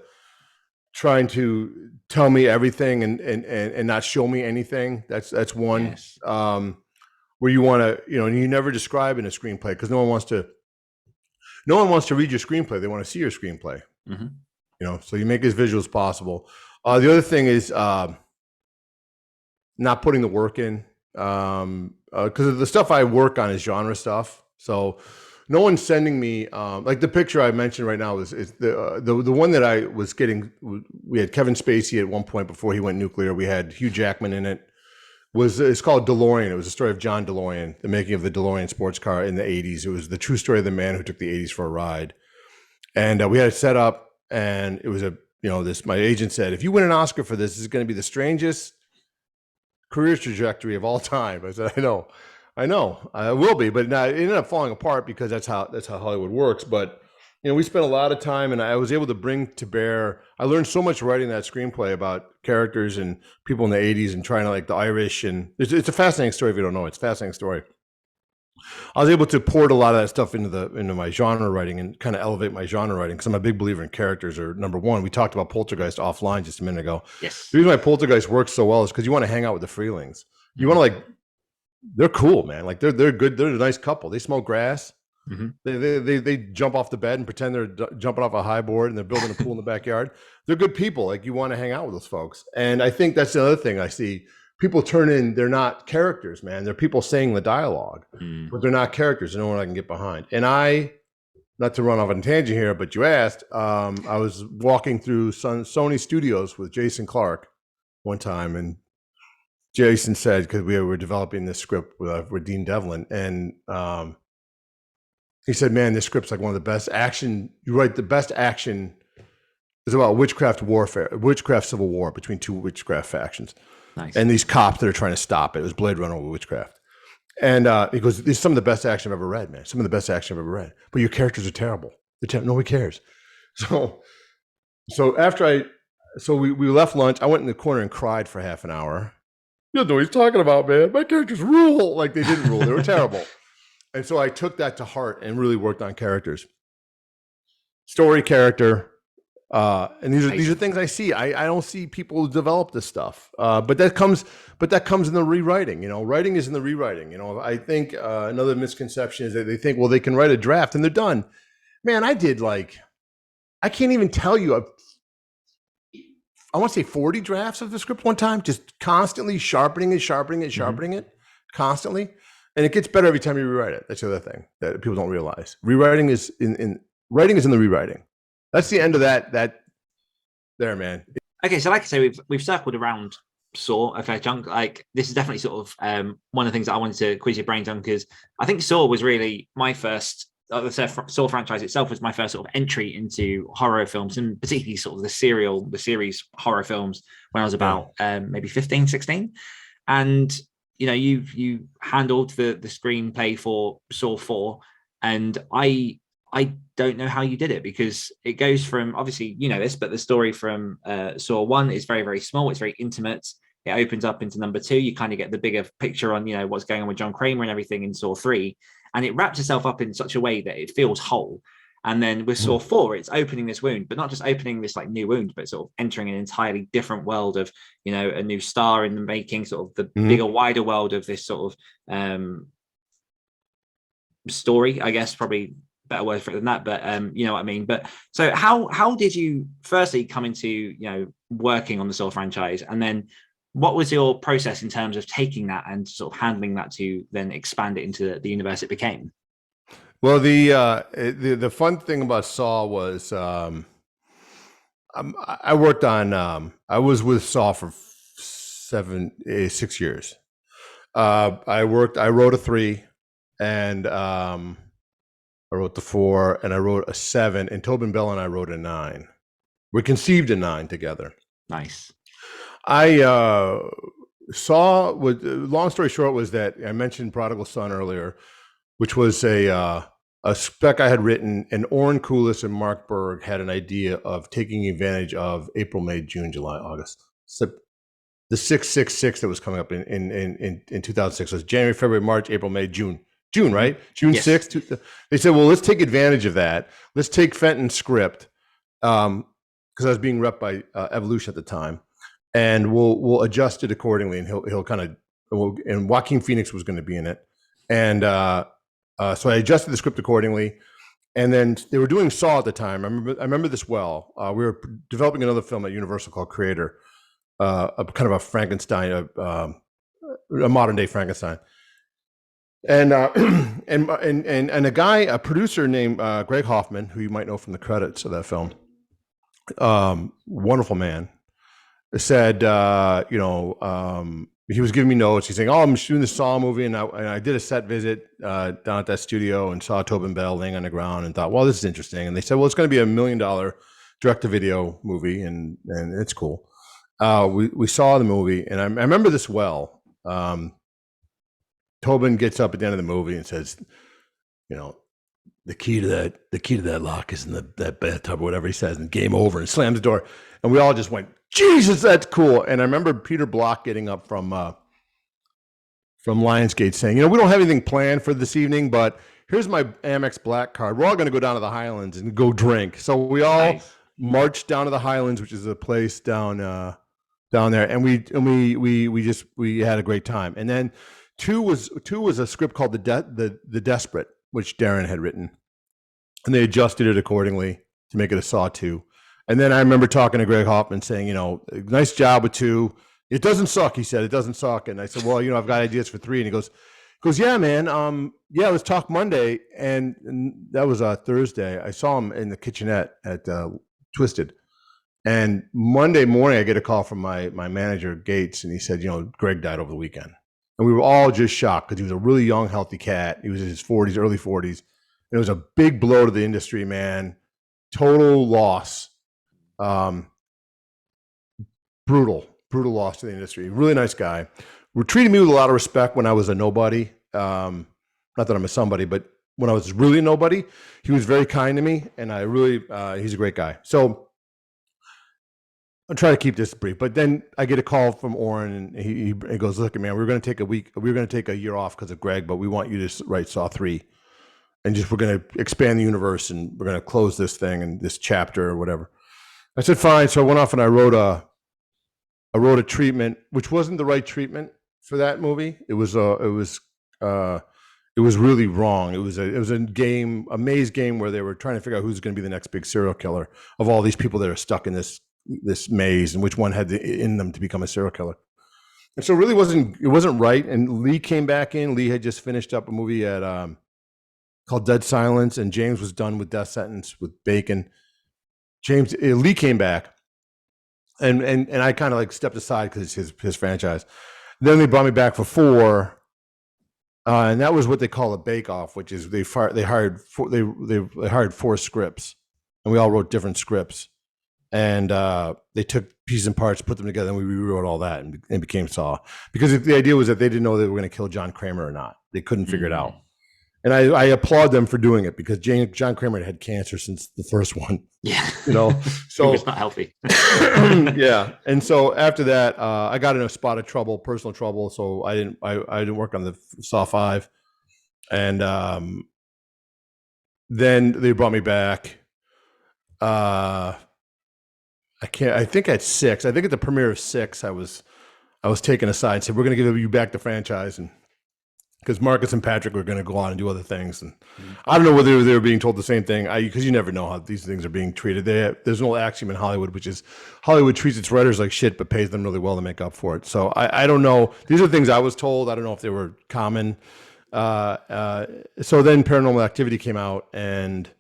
S3: trying to tell me everything and not show me anything. That's one.
S1: Yes.
S3: Where you want to, and you never describe in a screenplay, because no one wants to read your screenplay. They want to see your screenplay. So you make it as visual as possible. The other thing is not putting the work in, because the stuff I work on is genre stuff. So no one's sending me like the picture I mentioned right now is the one that I was getting. We had Kevin Spacey at one point before he went nuclear. We had Hugh Jackman in it. It's called DeLorean. It was the story of John DeLorean, the making of the DeLorean sports car in the 80s. It was the true story of the man who took the 80s for a ride. And we had it set up, and it was my agent said, if you win an Oscar for this, this is going to be the strangest career trajectory of all time. I said, I know, I will be, but it ended up falling apart, because that's how Hollywood works. But we spent a lot of time, and I was able to bring to bear. I learned so much writing that screenplay about characters and people in the 80s and trying to, like, the Irish, and it's a fascinating story if you don't know. It's a fascinating story. I was able to port a lot of that stuff into my genre writing and kind of elevate my genre writing because I'm a big believer in characters. Or number one, we talked about Poltergeist offline just a minute ago.
S1: Yes.
S3: The reason why Poltergeist works so well is because you want to hang out with the Freelings. You want to like, they're cool, man. Like they're good. They're a nice couple. They smoke grass. They jump off the bed and pretend they're jumping off a high board and they're building a pool in the backyard. They're good people. Like you want to hang out with those folks. And I think that's the other thing I see. People turn in, they're not characters, man. They're people saying the dialogue, but they're not characters. There's no one I can get behind. And not to run off on a tangent here, but you asked, I was walking through Sony Studios with Jason Clark one time, and Jason said, because we were developing this script with Dean Devlin, and he said, man, this script's like one of the best action. You write the best action. It's about witchcraft civil war between two witchcraft factions.
S1: Nice.
S3: And these cops that are trying to stop it. It was Blade Runner with witchcraft. And he goes, "This is some of the best action I've ever read, man. Some of the best action I've ever read. But your characters are terrible. Nobody cares." So after we left lunch, I went in the corner and cried for half an hour. You don't know what he's talking about, man. My characters rule. Like they didn't rule. They were terrible. And so I took that to heart and really worked on characters. Story, character. And these are things I see. I don't see people develop this stuff. But that comes in the rewriting. You know, writing is in the rewriting. You know, I think another misconception is that they think, well, they can write a draft and they're done. Man, I can't even tell you. I want to say 40 drafts of the script one time, just constantly sharpening it constantly. And it gets better every time you rewrite it. That's the other thing that people don't realize. Writing is in the rewriting. That's the end of that there, man.
S1: Okay, so like I say, we've circled around Saw a fair chunk. Like this is definitely sort of one of the things that I wanted to quiz your brains on, because I think Saw was really my first. The Saw franchise itself was my first sort of entry into horror films, and particularly sort of the series horror films when I was about maybe 15, 16. And you know, you handled the screenplay for Saw 4, and I don't know how you did it, because it goes from, obviously you know this, but the story from Saw 1 is very, very small. It's very intimate. It opens up into number 2. You kind of get the bigger picture on, you know, what's going on with John Kramer and everything in Saw 3, and it wraps itself up in such a way that it feels whole. And then with Saw 4, it's opening this wound, but not just opening this like new wound, but sort of entering an entirely different world of, you know, a new star in the making, sort of the bigger, wider world of this sort of story, I guess, probably better word for it than that, but you know what I mean. But so how did you firstly come into, you know, working on the Saw franchise, and then what was your process in terms of taking that and sort of handling that to then expand it into the universe it became?
S3: Well, the fun thing about Saw was I worked on I was with Saw for 6 years. I wrote a 3, and I wrote the 4, and I wrote a 7, and Tobin Bell and I wrote a 9. We conceived a 9 together.
S1: Nice.
S3: I Saw, long story short, was that I mentioned Prodigal Son earlier, which was a spec I had written, and Orrin Koulis and Mark Berg had an idea of taking advantage of April, May, June, July, August. So the 666 that was coming up in 2006 was January, February, March, April, May, June. June, right? June 6th. They said, well, let's take advantage of that. Let's take Fenton's script, because I was being repped by Evolution at the time, and we'll adjust it accordingly, and he'll kind of, and Joaquin Phoenix was going to be in it. And so I adjusted the script accordingly, and then they were doing Saw at the time. I remember this well. We were developing another film at Universal called Creator, a kind of a Frankenstein, a modern day Frankenstein, and a producer named Greg Hoffman, who you might know from the credits of that film, wonderful man, said, he was giving me notes. He's saying, "Oh, I'm shooting the Saw movie," and I did a set visit down at that studio and saw Tobin Bell laying on the ground and thought, "Well, this is interesting." And they said, "Well, it's going to be $1 million direct-to-video movie, and it's cool." We saw the movie, and I remember this well. Tobin gets up at the end of the movie and says, "You know, the key to that lock is in that bathtub," or whatever he says, and game over, and slams the door, and we all just went, "Jesus, that's cool." And I remember Peter Block getting up from from Lionsgate saying, we don't have anything planned for this evening, but here's my Amex Black card. We're all going to go down to the Highlands and go drink. So we all marched down to the Highlands, which is a place down there, and we had a great time. And then two was a script called the Desperate, which Darren had written, and they adjusted it accordingly to make it a Saw 2. And then I remember talking to Greg Hoffman saying, nice job with 2. It doesn't suck, he said. It doesn't suck. And I said, well, I've got ideas for 3. And he goes, yeah, man. Let's talk Monday. And that was Thursday. I saw him in the kitchenette at Twisted. And Monday morning, I get a call from my manager, Gates, and he said, Greg died over the weekend. And we were all just shocked because he was a really young, healthy cat. He was in his 40s, early 40s. And it was a big blow to the industry, man. Total loss. Brutal loss to the industry. Really nice guy. Treated me with a lot of respect when I was a nobody. Not that I'm a somebody, but when I was really a nobody, he was very kind to me, and I really, he's a great guy. So I'll try to keep this brief. But then I get a call from Oren, and he goes, "Look, man, we're going to take a year off because of Greg, but we want you to write Saw 3, and we're going to expand the universe, and we're going to close this thing and this chapter or whatever." I said, fine. So I went off and I wrote a treatment, which wasn't the right treatment for that movie. It was really wrong. It was a maze game where they were trying to figure out who's going to be the next big serial killer of all these people that are stuck in this maze, and which one had in them to become a serial killer. And so it really wasn't right. And Lee came back in. Lee had just finished up a movie called Dead Silence, and James was done with Death Sentence with Bacon. Lee came back, and I kind of stepped aside because it's his franchise. Then they brought me back for 4, and that was what they call a bake-off, which is they hired 4 scripts, and we all wrote different scripts, and they took pieces and parts, put them together, and we rewrote all that, and it became Saw. Because the idea was that they didn't know they were going to kill John Kramer or not. They couldn't figure it out. And I applaud them for doing it, because John Kramer had cancer since the first one.
S1: Yeah.
S3: So
S1: it's not healthy.
S3: Yeah. And so after that, I got in a spot of trouble, personal trouble. So I didn't work on the Saw 5. And then they brought me back. I think at 6, I think at the premiere of 6, I was taken aside and said, we're going to give you back the franchise. And because Marcus and Patrick were going to go on and do other things. And I don't know whether they were being told the same thing, because you never know how these things are being treated. There's an old axiom in Hollywood, which is Hollywood treats its writers like shit, but pays them really well to make up for it. So I don't know. These are things I was told. I don't know if they were common. So then Paranormal Activity came out and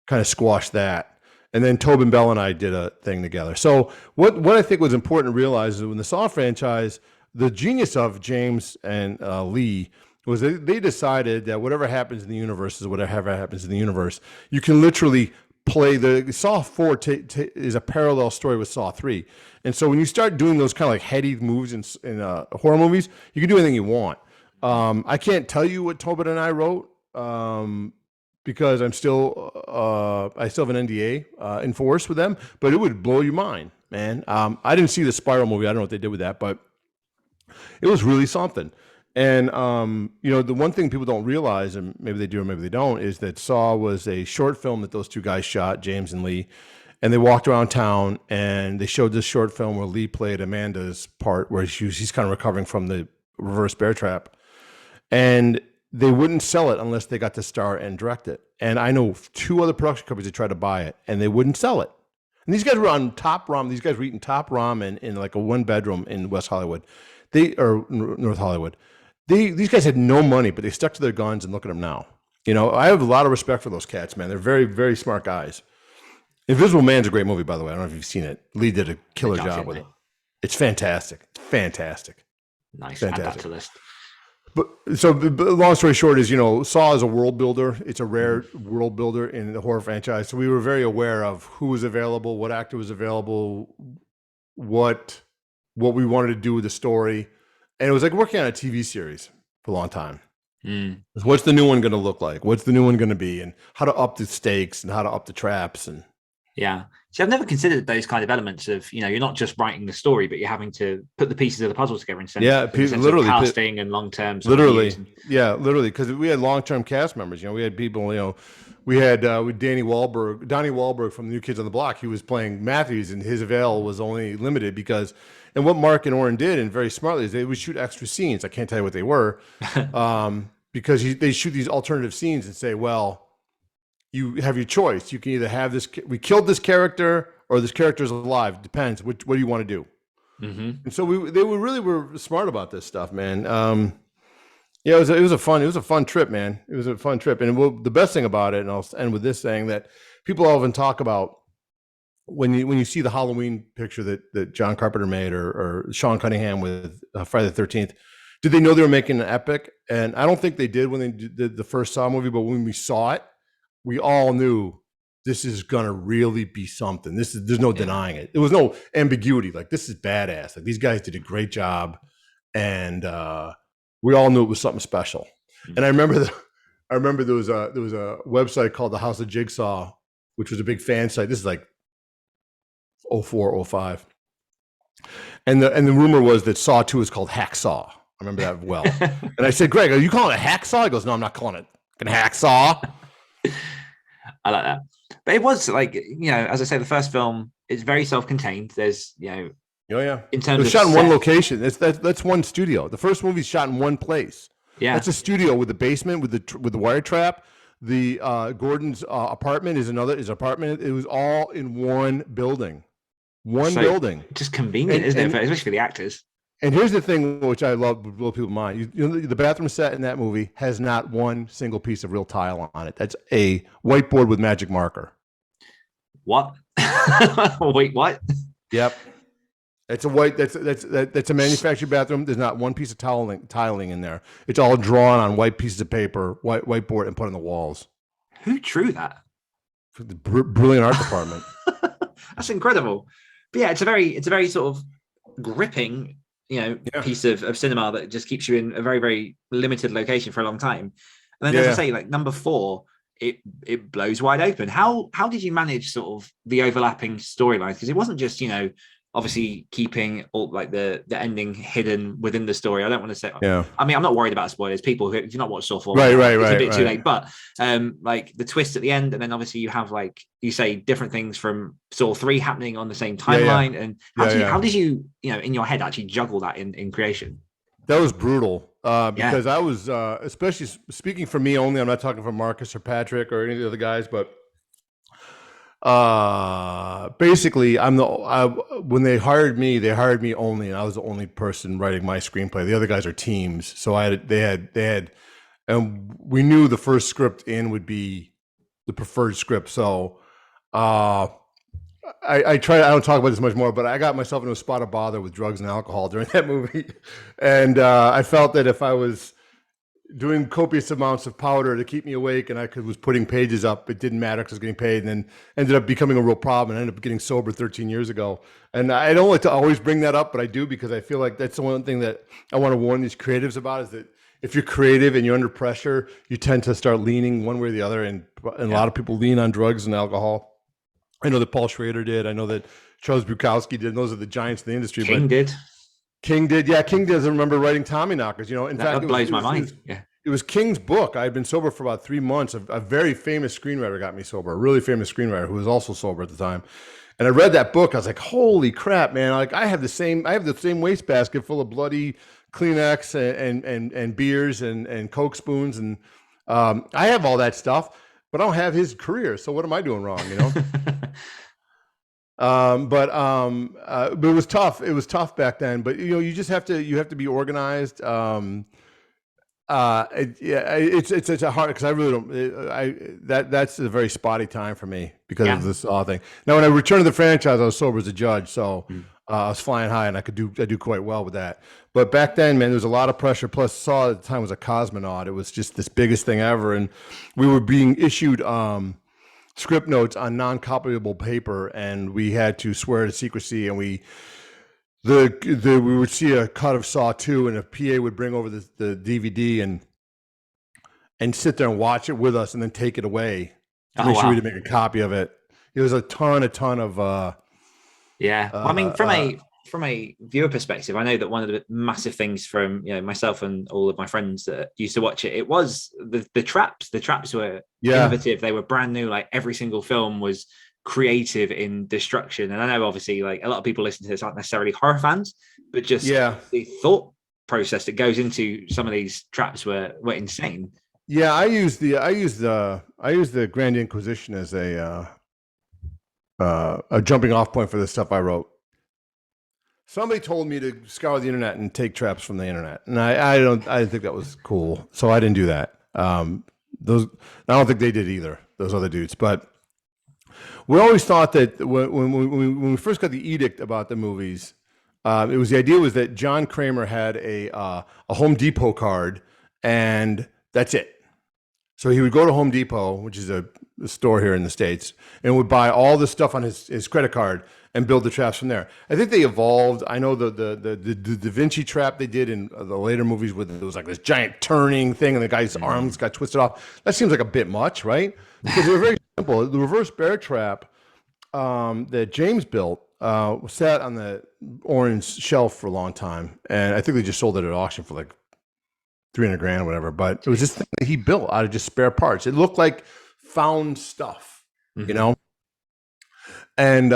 S3: kind of squashed that. And then Tobin Bell and I did a thing together. So what I think was important to realize is that when the Saw franchise, the genius of James and Lee was they decided that whatever happens in the universe is whatever happens in the universe. You can literally play the Saw 4 is a parallel story with Saw 3. And so when you start doing those kind of heady moves in horror movies, you can do anything you want. I can't tell you what Tobin and I wrote because I still have an NDA in force with them, but it would blow your mind, man. I didn't see the Spiral movie. I don't know what they did with that, but it was really something. And, the one thing people don't realize, and maybe they do or maybe they don't, is that Saw was a short film that those two guys shot, James and Lee, and they walked around town and they showed this short film where Lee played Amanda's part, where he's kind of recovering from the reverse bear trap. And they wouldn't sell it unless they got to star and direct it. And I know 2 other production companies that tried to buy it, and they wouldn't sell it. And these guys were on top ramen. These guys were eating top ramen in like a 1-bedroom in West Hollywood. North Hollywood. These guys had no money, but they stuck to their guns, and look at them now. I have a lot of respect for those cats, man. They're very, very smart guys. Invisible Man's a great movie, by the way. I don't know if you've seen it. Lee did a killer job with it. It's fantastic. Fantastic.
S1: Nice.
S3: Fantastic.
S1: Add that to the list.
S3: But long story short is, Saw is a world builder. It's a rare world builder in the horror franchise. So we were very aware of who was available, what actor was available, what we wanted to do with the story. And it was like working on a TV series for a long time. What's the new one going to look like? What's the new one going to be? And how to up the stakes and how to up the traps. And
S1: Yeah. See, I've never considered those kind of elements of, you're not just writing the story, but you're having to put the pieces of the puzzle together
S3: Yeah,
S1: in the sense of
S3: literally,
S1: casting and long-term sort of views.
S3: literally, yeah, literally, because we had long-term cast members. We had people. We had with Donnie Wahlberg from the New Kids on the Block. He was playing Matthews, and his avail was only limited because. And what Mark and Oren did, and very smartly, is they would shoot extra scenes. I can't tell you what they were, because they shoot these alternative scenes and say, well, you have your choice. You can either have this, we killed this character, or this character is alive. Depends. What do you want to do?
S1: Mm-hmm.
S3: And so they were smart about this stuff, man. Yeah, it was a fun trip, man. It was a fun trip. And the best thing about it, and I'll end with this saying that people often talk about when you see the Halloween picture that John Carpenter made or Sean Cunningham with Friday the 13th, did they know they were making an epic? And I don't think they did when they did the first Saw movie, but when we saw it, we all knew this is gonna really be something. There's no denying it. There was no ambiguity. Like, this is badass. Like, these guys did a great job, and we all knew it was something special. Mm-hmm. And I remember there was a website called the House of Jigsaw, which was a big fan site. This is like 04, 05. And the rumor was that Saw 2 is called Hacksaw. I remember that well. And I said, Greg, are you calling it Hacksaw? He goes, no, I'm not calling it Hacksaw.
S1: I like that. But it was like, as I say, the first film is very self-contained. There's,
S3: oh yeah,
S1: in terms
S3: of
S1: shot
S3: in one location. That's one studio. The first movie's shot in one place.
S1: Yeah,
S3: that's a studio with the basement with the wire trap. The Gordon's apartment is apartment. It was all in one building. Building.
S1: Just convenient, isn't it? Especially for the actors.
S3: And here's the thing, which I love, blow people's mind. The bathroom set in that movie has not one single piece of real tile on it. That's a whiteboard with magic marker.
S1: What? Wait, what?
S3: Yep. It's a that's a manufactured bathroom. There's not one piece of tiling in there. It's all drawn on white pieces of paper, whiteboard, and put on the walls.
S1: Who drew that?
S3: For the brilliant art department.
S1: That's incredible. But yeah, it's a very sort of gripping, piece of cinema that just keeps you in a very, very limited location for a long time. And then, as I say, like number 4, it blows wide open. How did you manage sort of the overlapping storylines? Because it wasn't just, obviously keeping all like the ending hidden within the story. I don't want to say, I mean, I'm not worried about spoilers. People who, if you've not watched Saw 4, it's a bit too late, but like the twist at the end, and then obviously you have, like you say, different things from Saw 3 happening on the same timeline. And how did you in your head actually juggle that in creation?
S3: That was brutal because I was, especially speaking for me only, I'm not talking for Marcus or Patrick or any of the other guys, but basically when they hired me only, and I was the only person writing my screenplay. The other guys are teams. So they had, and we knew the first script in would be the preferred script. So, I don't talk about this much more, but I got myself into a spot of bother with drugs and alcohol during that movie. And, I felt that if I was doing copious amounts of powder to keep me awake and was putting pages up, it didn't matter because I was getting paid, and then ended up becoming a real problem, and I ended up getting sober 13 years ago. And I don't like to always bring that up, but I do, because I feel like that's the one thing that I want to warn these creatives about, is that if you're creative and you're under pressure, you tend to start leaning one way or the other. And a lot of people lean on drugs and alcohol. I know that Paul Schrader did. I know that Charles Bukowski did. And those are the giants in the industry.
S1: King did. Yeah,
S3: King doesn't remember writing Tommyknockers. In fact,
S1: that blows my mind. Yeah.
S3: It was King's book. I had been sober for about 3 months. A very famous screenwriter got me sober, a really famous screenwriter who was also sober at the time. And I read that book. I was like, holy crap, man. Like, I have the same wastebasket full of bloody Kleenex and beers and Coke spoons. And I have all that stuff, but I don't have his career. So what am I doing wrong, But it was tough. It was tough back then, but you just have to be organized. It's a hard, because I really don't, that's a very spotty time for me because of this thing. Now, when I returned to the franchise, I was sober as a judge. So I was flying high, and I do quite well with that. But back then, man, there was a lot of pressure. Plus, Saw at the time was a cosmonaut. It was just this biggest thing ever. And we were being issued, script notes on non-copyable paper, and we had to swear to secrecy, and we would see a cut of Saw 2, and a PA would bring over the DVD and sit there and watch it with us, and then take it away to make sure we didn't make a copy of it. There was a ton of
S1: Yeah. Well, I mean, from a viewer perspective, I know that one of the massive things from myself and all of my friends that used to watch it, it was the traps. The traps were innovative. They were brand new. Like every single film was creative in destruction. And I know obviously like a lot of people listening to this aren't necessarily horror fans, but just the thought process that goes into some of these traps were insane.
S3: Yeah, I use the Grand Inquisition as a jumping off point for the stuff I wrote. Somebody told me to scour the internet and take traps from the internet, and I didn't think that was cool, so I didn't do that. I don't think they did either, those other dudes. But we always thought that when we first got the edict about the movies, the idea was that John Kramer had a Home Depot card, and that's it. So he would go to Home Depot, which is a store here in the States, and would buy all the stuff on his credit card and build the traps from there. I think they evolved. I know the Da Vinci trap they did in the later movies with it was like this giant turning thing and the guy's arms got twisted off. That seems like a bit much, right? Because they were very simple. The reverse bear trap that James built sat on the orange shelf for a long time, and I think they just sold it at auction for like $300,000 or whatever. But it was this thing that he built out of just spare parts. It looked like found stuff, you know? And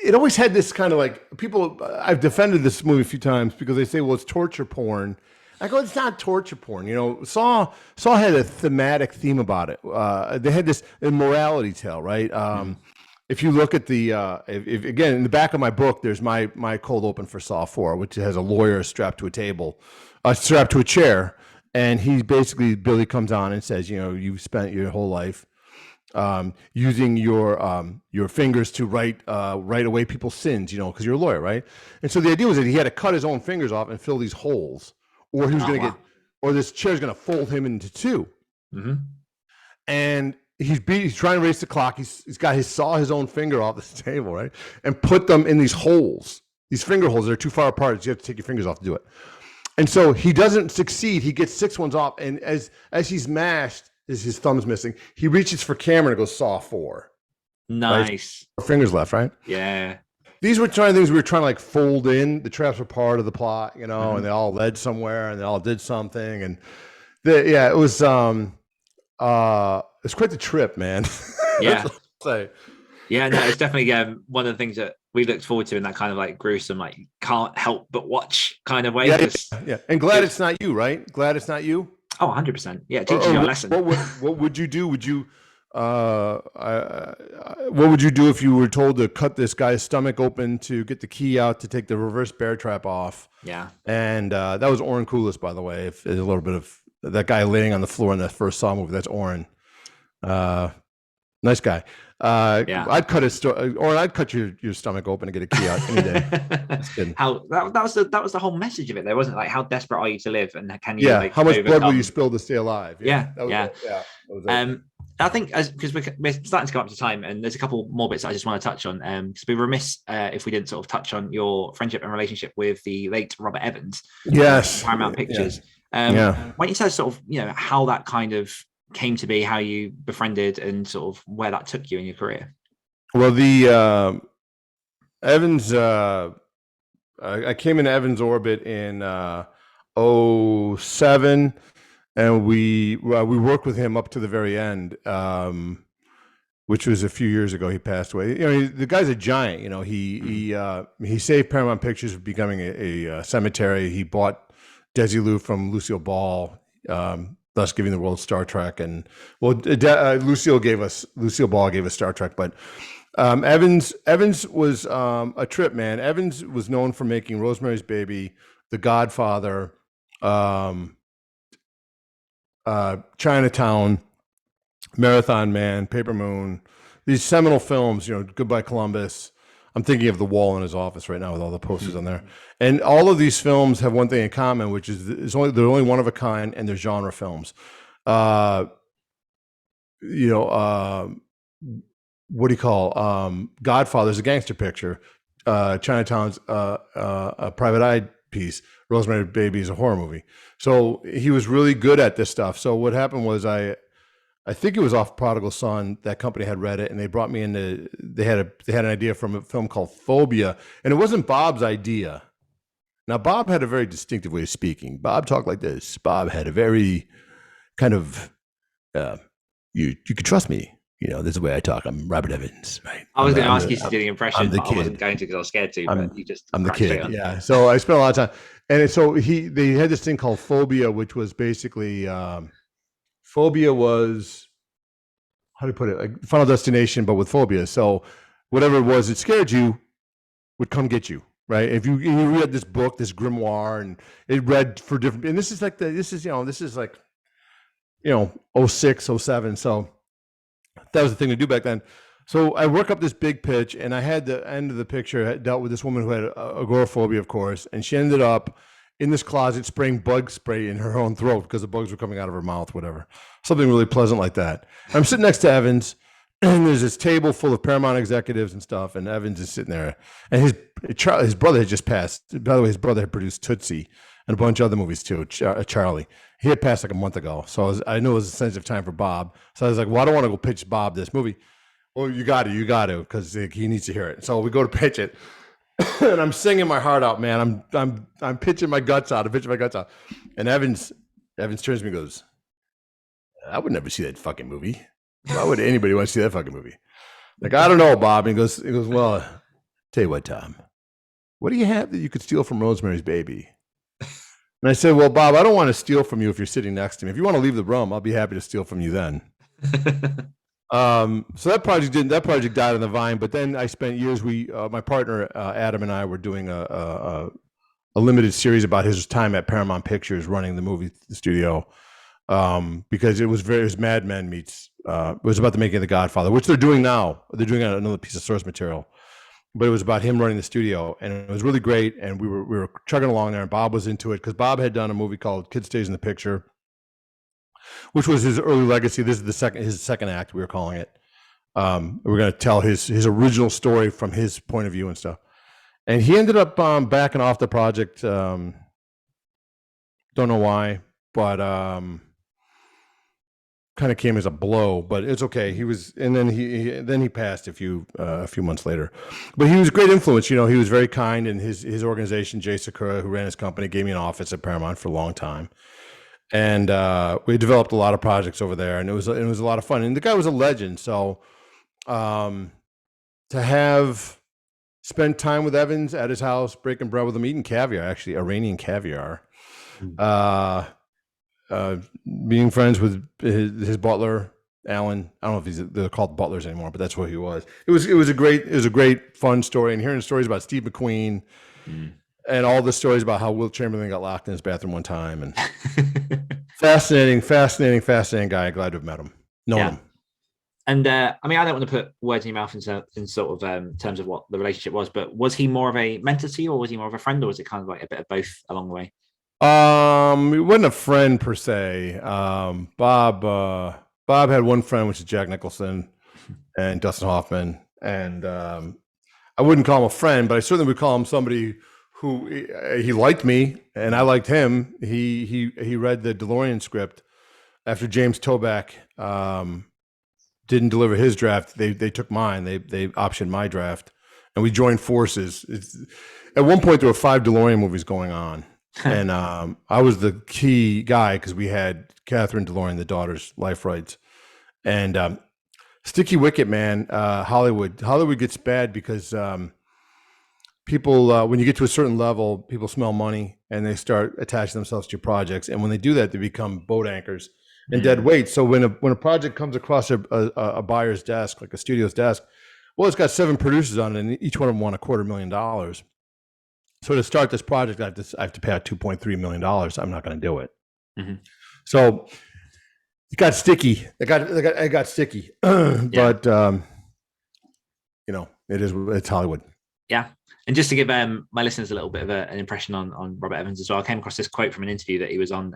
S3: it always had this kind of like people. I've defended this movie a few times because they say, well, it's torture porn. I go, it's not torture porn. You know, Saw had a thematic theme about it. They had this immorality tale, right? If you look at the, if again, in the back of my book, there's my cold open for Saw 4, which has a lawyer strapped to a table, strapped to a chair. And Billy comes on and says, you know, you've spent your whole life using your fingers to write away people's sins, you know, because you're a lawyer, right? And so the idea was that he had to cut his own fingers off and fill these holes, or he was going to or this chair's going to fold him into two. And he's trying to race the clock. He's got his own finger off this table, right? And put them in these holes, these finger holes that are too far apart. So you have to take your fingers off to do it. And so he doesn't succeed. He gets 6 ones off. And as he's mashed, his thumb's missing. He reaches for camera and goes Saw 4.
S1: Nice.
S3: Right? Fingers left, right?
S1: Yeah.
S3: These were things we were trying to like fold in. The traps were part of the plot, you know, and they all led somewhere and they all did something. And it was it's quite the trip, man.
S1: Yeah. Yeah, no, it's definitely one of the things that we looked forward to in that kind of like gruesome, like can't help but watch kind of way.
S3: Yeah. And glad it's not you, right? Glad it's not you.
S1: Oh, 100%. Yeah, it teaches you a lesson.
S3: What would you do? Would you what would you do if you were told to cut this guy's stomach open to get the key out to take the reverse bear trap off?
S1: Yeah. And
S3: that was Oren Koulis, by the way. If there's a little bit of that guy laying on the floor in that first Saw movie, that's Oren. Nice guy. I'd cut I'd cut your stomach open and get a key out any day.
S1: That was the whole message of it. There wasn't like how desperate are you to live and can you
S3: how much blood will you spill to stay alive?
S1: I think because we're starting to come up to time, and there's a couple more bits I just want to touch on. Because we'd be remiss if we didn't sort of touch on your friendship and relationship with the late Robert Evans.
S3: Yes,
S1: Paramount Pictures. Why don't you tell us sort of how that kind of came to be, how you befriended, and sort of where that took you in your career?
S3: Well, the Evans, I came into Evans' orbit in 2007. And we worked with him up to the very end, which was a few years ago. He passed away. The guy's a giant. He saved Paramount Pictures from becoming a cemetery. He bought Desilu from Lucille Ball, thus giving the world Star Trek. And Lucille Ball gave us Star Trek. But Evans was a trip, man. Evans was known for making Rosemary's Baby, The Godfather, Chinatown, Marathon Man, Paper Moon, these seminal films, Goodbye Columbus. I'm thinking of the wall in his office right now with all the posters on there. And all of these films have one thing in common, which is they're only one of a kind, and they're genre films. What do you call Godfather's a gangster picture. Chinatown's a private eye piece. Rosemary's Baby is a horror movie. So he was really good at this stuff. So what happened was I I think it was off Prodigal Son. That company had read it, and they brought me in. They had an idea from a film called Phobia, and it wasn't Bob's idea. Now, Bob had a very distinctive way of speaking. Bob talked like this. Bob had a very kind of, you could trust me. This is the way I talk. I'm Robert Evans, right?
S1: I was going to ask you to do the impression,
S3: I'm the
S1: but I
S3: kid.
S1: wasn't going to because I was scared to. But you just
S3: I'm the
S1: cracked straight
S3: kid.
S1: on.
S3: Yeah. So I spent a lot of time, and so they had this thing called Phobia, which was basically Phobia was, how do you put it, like Final Destination, but with phobia. So whatever it was that scared you would come get you. Right. If you read this book, this grimoire, and it read for different, and this is like this is like 06, 07. So that was the thing to do back then. So I work up this big pitch, and I had the end of the picture dealt with this woman who had agoraphobia, of course, and she ended up in this closet spraying bug spray in her own throat because the bugs were coming out of her mouth, whatever. Something really pleasant like that. I'm sitting next to Evans, and there's this table full of Paramount executives and stuff, and Evans is sitting there, and his brother had just passed. By the way, his brother had produced Tootsie and a bunch of other movies too. Charlie, he had passed like a month ago, so I knew it was a sensitive time for Bob. So I was like, "Well, I don't want to go pitch Bob this movie." Well, you got to, because he needs to hear it. So we go to pitch it, and I'm singing my heart out, man. I'm pitching my guts out. And Evans turns to me and goes, "I would never see that fucking movie. Why would anybody want to see that fucking movie?" Like, I don't know, Bob. And he goes, "Well, tell you what, Tom, what do you have that you could steal from Rosemary's Baby?" And I said, "Well, Bob, I don't want to steal from you if you're sitting next to me. If you want to leave the room, I'll be happy to steal from you then." So that project died on the vine. But then I spent years. My partner Adam and I were doing a limited series about his time at Paramount Pictures running the movie studio. Because it was Mad Men meets it was about the making of The Godfather, which they're doing now. They're doing another piece of source material, but it was about him running the studio, and it was really great. And we were chugging along there, and Bob was into it because Bob had done a movie called Kid Stays in the Picture, which was his early legacy. This is his second act, we were calling it. We're going to tell his original story from his point of view and stuff. And he ended up backing off the project. Don't know why, but kind of came as a blow, but it's okay. He was, and then he passed a few months later, but he was a great influence. He was very kind, and his organization, Jay Sakura, who ran his company, gave me an office at Paramount for a long time, and we developed a lot of projects over there, and it was a lot of fun. And the guy was a legend. So to have spent time with Evans at his house, breaking bread with him, eating caviar, actually Iranian caviar. Being friends with his butler, Alan. I don't know if they're called butlers anymore, but that's what he was. It was a great fun story, and hearing stories about Steve McQueen and all the stories about how Wilt Chamberlain got locked in his bathroom one time, and fascinating guy. Glad to have met him, known him.
S1: And I mean, I don't want to put words in your mouth in sort of terms of what the relationship was, but was he more of a mentor to you, or was he more of a friend, or was it kind of like a bit of both along the way?
S3: He wasn't a friend per se. Bob had one friend, which is Jack Nicholson and Dustin Hoffman. And I wouldn't call him a friend, but I certainly would call him somebody who he liked me and I liked him. He read the DeLorean script after James Toback didn't deliver his draft. They took mine. They optioned my draft, and we joined forces. At one point, there were 5 DeLorean movies going on. And I was the key guy because we had Catherine DeLorean, the daughter's life rights, and Sticky Wicket, man. Hollywood gets bad because people, when you get to a certain level, people smell money and they start attaching themselves to your projects. And when they do that, they become boat anchors and dead weight. So when a project comes across a buyer's desk, like a studio's desk, well, it's got 7 producers on it, and each one of them want $250,000. So to start this project, I have to pay out $2.3 million. I'm not going to do it. Mm-hmm. So it got sticky. It got sticky. But it's Hollywood.
S1: Yeah. And just to give my listeners a little bit of an impression on Robert Evans as well, I came across this quote from an interview that he was on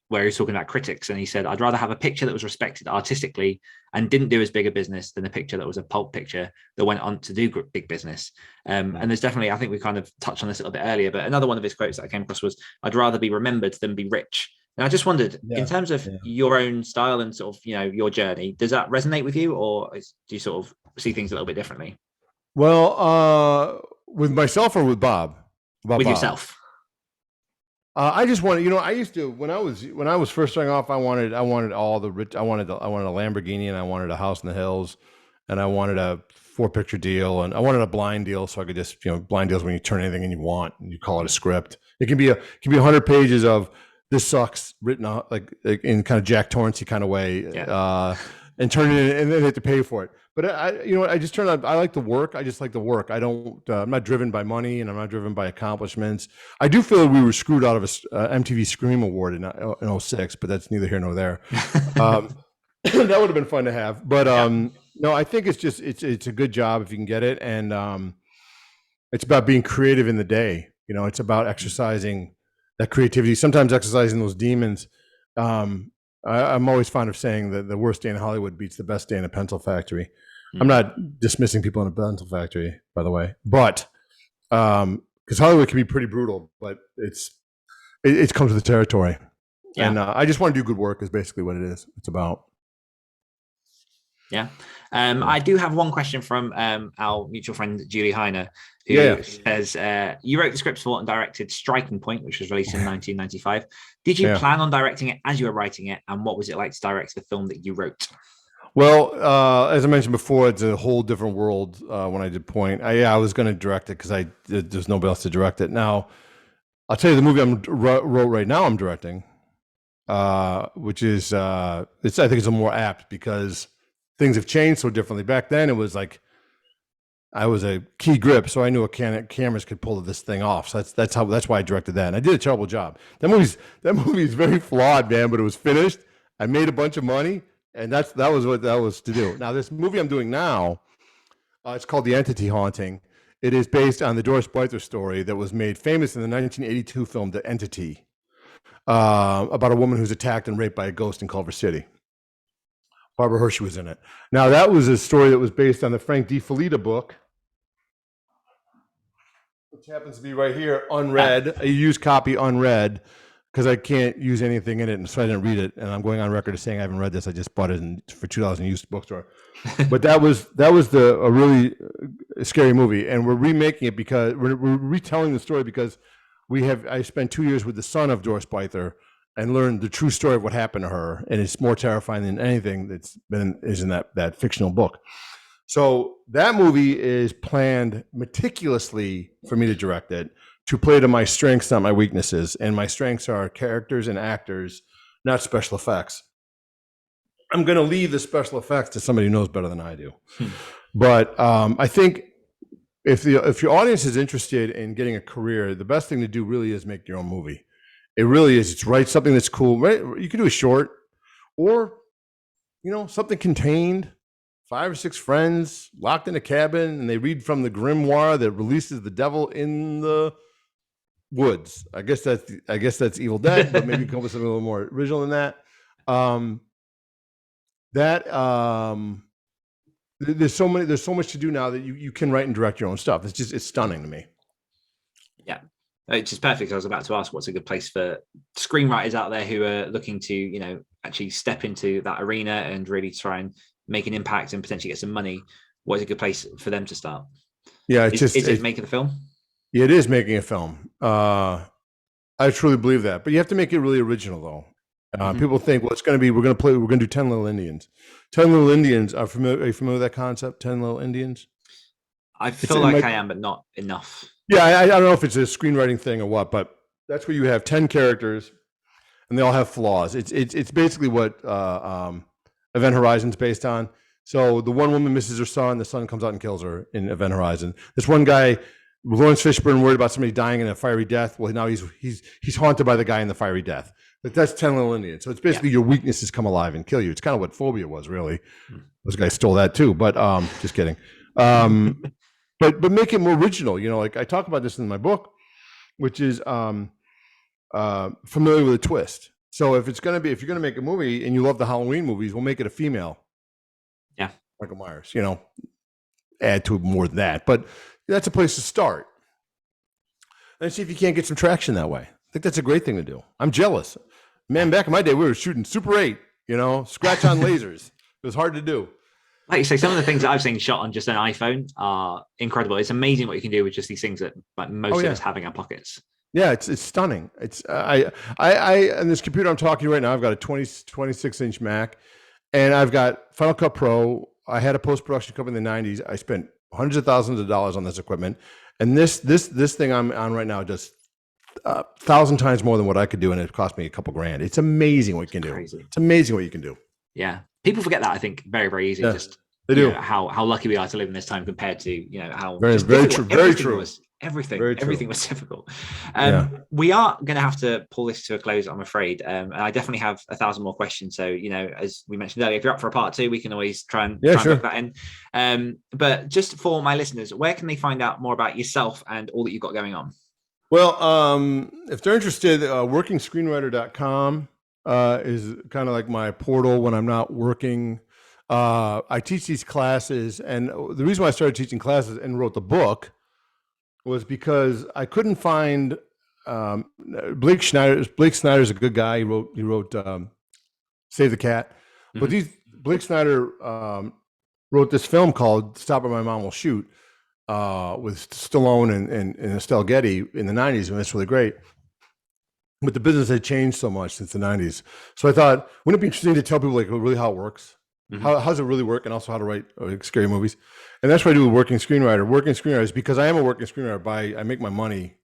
S1: where he was talking about critics, and he said, "I'd rather have a picture that was respected artistically and didn't do as big a business than a picture that was a pulp picture that went on to do big business." And there's definitely, I think we kind of touched on this a little bit earlier, but another one of his quotes that I came across was, "I'd rather be remembered than be rich." And I just wondered, in
S3: Yeah.
S1: terms of
S3: Yeah.
S1: your own style and sort of, your journey, does that resonate with you, or do you sort of see things a little bit differently
S3: Well, with myself or with Bob? About
S1: with
S3: Bob.
S1: yourself?
S3: I just wanted, I used to when I was first starting off, I wanted all the rich. I wanted a Lamborghini, and I wanted a house in the hills, and I wanted a 4-picture deal, and I wanted a blind deal so I could just blind deals when you turn anything in you want and you call it a script. It can be 100 pages of this sucks written out like in kind of Jack Torrance-y kind of way, and turn it in, and then they have to pay for it. But I just turn out. I like the work. I just like the work. I don't. I'm not driven by money, and I'm not driven by accomplishments. I do feel that we were screwed out of a MTV Scream Award in 06, but that's neither here nor there. That would have been fun to have. But no, I think it's a good job if you can get it, and it's about being creative in the day. It's about exercising that creativity. Sometimes exercising those demons. I'm always fond of saying that the worst day in Hollywood beats the best day in a pencil factory. I'm not dismissing people in a pencil factory, by the way, but because Hollywood can be pretty brutal, but it comes with the territory. Yeah. And I just want to do good work is basically what it's about.
S1: Yeah. I do have one question from our mutual friend, Julie Heiner, who says, you wrote the script for and directed Striking Point, which was released in 1995. Did you plan on directing it as you were writing it? And what was it like to direct the film that you wrote? Well,
S3: as I mentioned before, it's a whole different world when I did Point. I was going to direct it because there's nobody else to direct it. Now, I'll tell you the movie wrote right now I'm directing, which is, I think it's a more apt because things have changed so differently. Back then, it was like I was a key grip, so I knew cameras could pull this thing off. So that's why I directed that, and I did a terrible job. That movie is very flawed, man. But it was finished. I made a bunch of money, and that was what that was to do. Now, this movie I'm doing now, it's called The Entity Haunting. It is based on the Doris Blyther story that was made famous in the 1982 film The Entity, about a woman who's attacked and raped by a ghost in Culver City. Barbara Hershey was in it. Now, that was a story that was based on the Frank DiFelita book, which happens to be right here, unread, a used copy, unread, because I can't use anything in it, and so I didn't read it. And I'm going on record as saying I haven't read this. I just bought it for $2 in a used bookstore. But that was a really scary movie, and we're remaking it because we're retelling the story because I spent 2 years with the son of Doris Blyther and learned the true story of what happened to her, and it's more terrifying than anything is in that fictional book. So that movie is planned meticulously for me to direct it, to play to my strengths, not my weaknesses. And my strengths are characters and actors, not special effects. I'm going to leave the special effects to somebody who knows better than I do. But I think if your audience is interested in getting a career, the best thing to do really is make your own movie. It really is. It's write something that's cool. Right? You can do a short, or something contained. 5 or 6 friends locked in a cabin, and they read from the grimoire that releases the devil in the woods. I guess that's Evil Dead, but maybe come up with something a little more original than that. There's so much to do now that you can write and direct your own stuff. It's stunning to me.
S1: Yeah. It's just perfect. I was about to ask, what's a good place for screenwriters out there who are looking to, actually step into that arena and really try and make an impact and potentially get some money? What is a good place for them to start?
S3: Yeah,
S1: is it making a film?
S3: Yeah, it is making a film. I truly believe that, but you have to make it really original, though. People think, well, we're going to do 10 Little Indians. 10 Little Indians are you familiar with that concept? 10 Little Indians.
S1: I feel like I am, but not enough.
S3: Yeah, I don't know if it's a screenwriting thing or what, but that's where you have 10 characters, and they all have flaws. It's basically what Event Horizon's based on. So the one woman misses her son, the son comes out and kills her in Event Horizon. This one guy, Lawrence Fishburne, worried about somebody dying in a fiery death. Well, now he's haunted by the guy in the fiery death. But that's 10 Little Indians. So it's basically your weaknesses come alive and kill you. It's kind of what Phobia was, really. Those guys stole that too, but just kidding. But make it more original. Like I talk about this in my book, which is familiar with a twist. So if you're going to make a movie and you love the Halloween movies, we'll make it a female.
S1: Yeah.
S3: Michael Myers, add to it more than that. But that's a place to start. And see if you can't get some traction that way. I think that's a great thing to do. I'm jealous. Man, back in my day, we were shooting Super 8, scratch on lasers. It was hard to do.
S1: Like you say, some of the things that I've seen shot on just an iPhone are incredible. It's amazing what you can do with just these things that most of us have in our pockets.
S3: Yeah, it's stunning. It's I on this computer I'm talking to right now, I've got a 26-inch Mac, and I've got Final Cut Pro. I had a post-production company in the 90s. I spent hundreds of thousands of dollars on this equipment, and this thing I'm on right now does 1,000 times more than what I could do, and it cost me a couple grand. It's amazing what you can do. It's amazing what you can do.
S1: Yeah, people forget that, I think, very, very easy.
S3: Yeah,
S1: just
S3: they do.
S1: How lucky we are to live in this time compared to how
S3: very true. Very true.
S1: Everything was difficult. We are going to have to pull this to a close, I'm afraid. And I definitely have 1,000 more questions. So, as we mentioned earlier, if you're up for a part 2, we can always try and book that in. But just for my listeners, where can they find out more about yourself and all that you've got going on?
S3: Well, if they're interested, workingscreenwriter.com is kind of like my portal when I'm not working. I teach these classes, and the reason why I started teaching classes and wrote the book was because I couldn't find Blake Snyder. Blake Snyder's a good guy. He wrote Save the Cat. Mm-hmm. But Blake Snyder wrote this film called Stop or My Mom Will Shoot with Stallone and Estelle Getty in the 90s, and that's really great. But the business had changed so much since the 90s. So I thought, wouldn't it be interesting to tell people really how it works? Mm-hmm. How does it really work, and also how to write scary movies? And that's what I do with Working Screenwriter. Working Screenwriter is because I am a working screenwriter. I make my money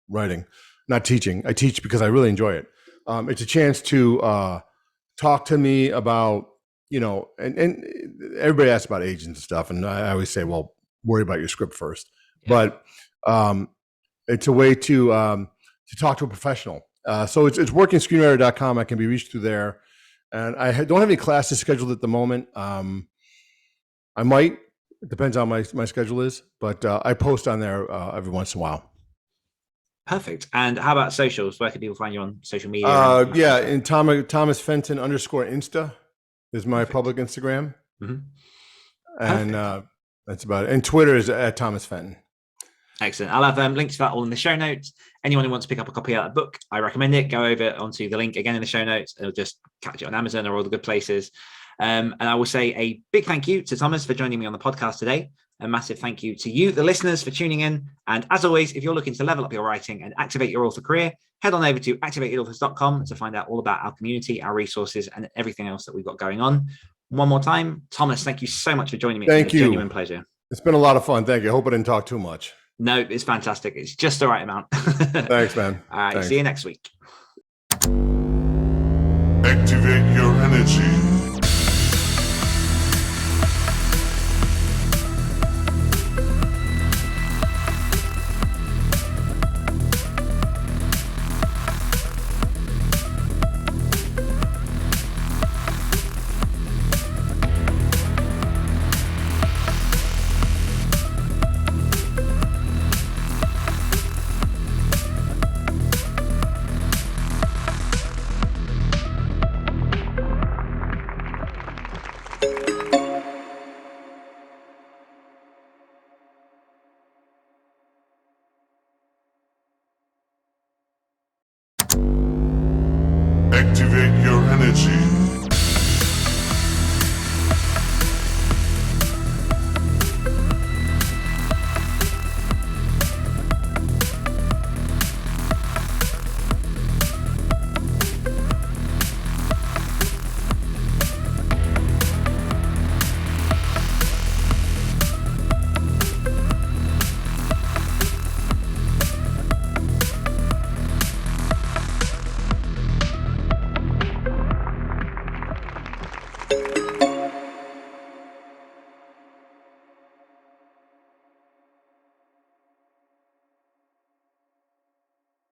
S3: writing, not teaching. I teach because I really enjoy it. It's a chance to talk to me about, and everybody asks about agents and stuff. And I always say, well, worry about your script first. Yeah. But it's a way to talk to a professional. So it's workingscreenwriter.com. I can be reached through there. And I don't have any classes scheduled at the moment. I might. It depends on my schedule is, but I post on there every once in a while.
S1: Perfect. And how about socials? Where can people find you on social media?
S3: And Thomas Fenton _ Insta is my public Instagram. Mm-hmm. And that's about it. And Twitter is at Thomas Fenton.
S1: Excellent. I'll have links to that all in the show notes. Anyone who wants to pick up a copy of that book, I recommend it. Go over onto the link again in the show notes. It'll just catch it on Amazon or all the good places. And I will say a big thank you to Thomas for joining me on the podcast today. A massive thank you to you, the listeners, for tuning in. And as always, if you're looking to level up your writing and activate your author career, head on over to activatedauthors.com to find out all about our community, our resources, and everything else that we've got going on. One more time, Thomas, thank you so much for joining me.
S3: Thank you.
S1: Genuine pleasure.
S3: It's been a lot of fun. Thank you. I hope I didn't talk too much.
S1: No, it's fantastic. It's just the right amount.
S3: Thanks, man.
S1: All right. Thanks. See you next week.
S2: Activate your energy.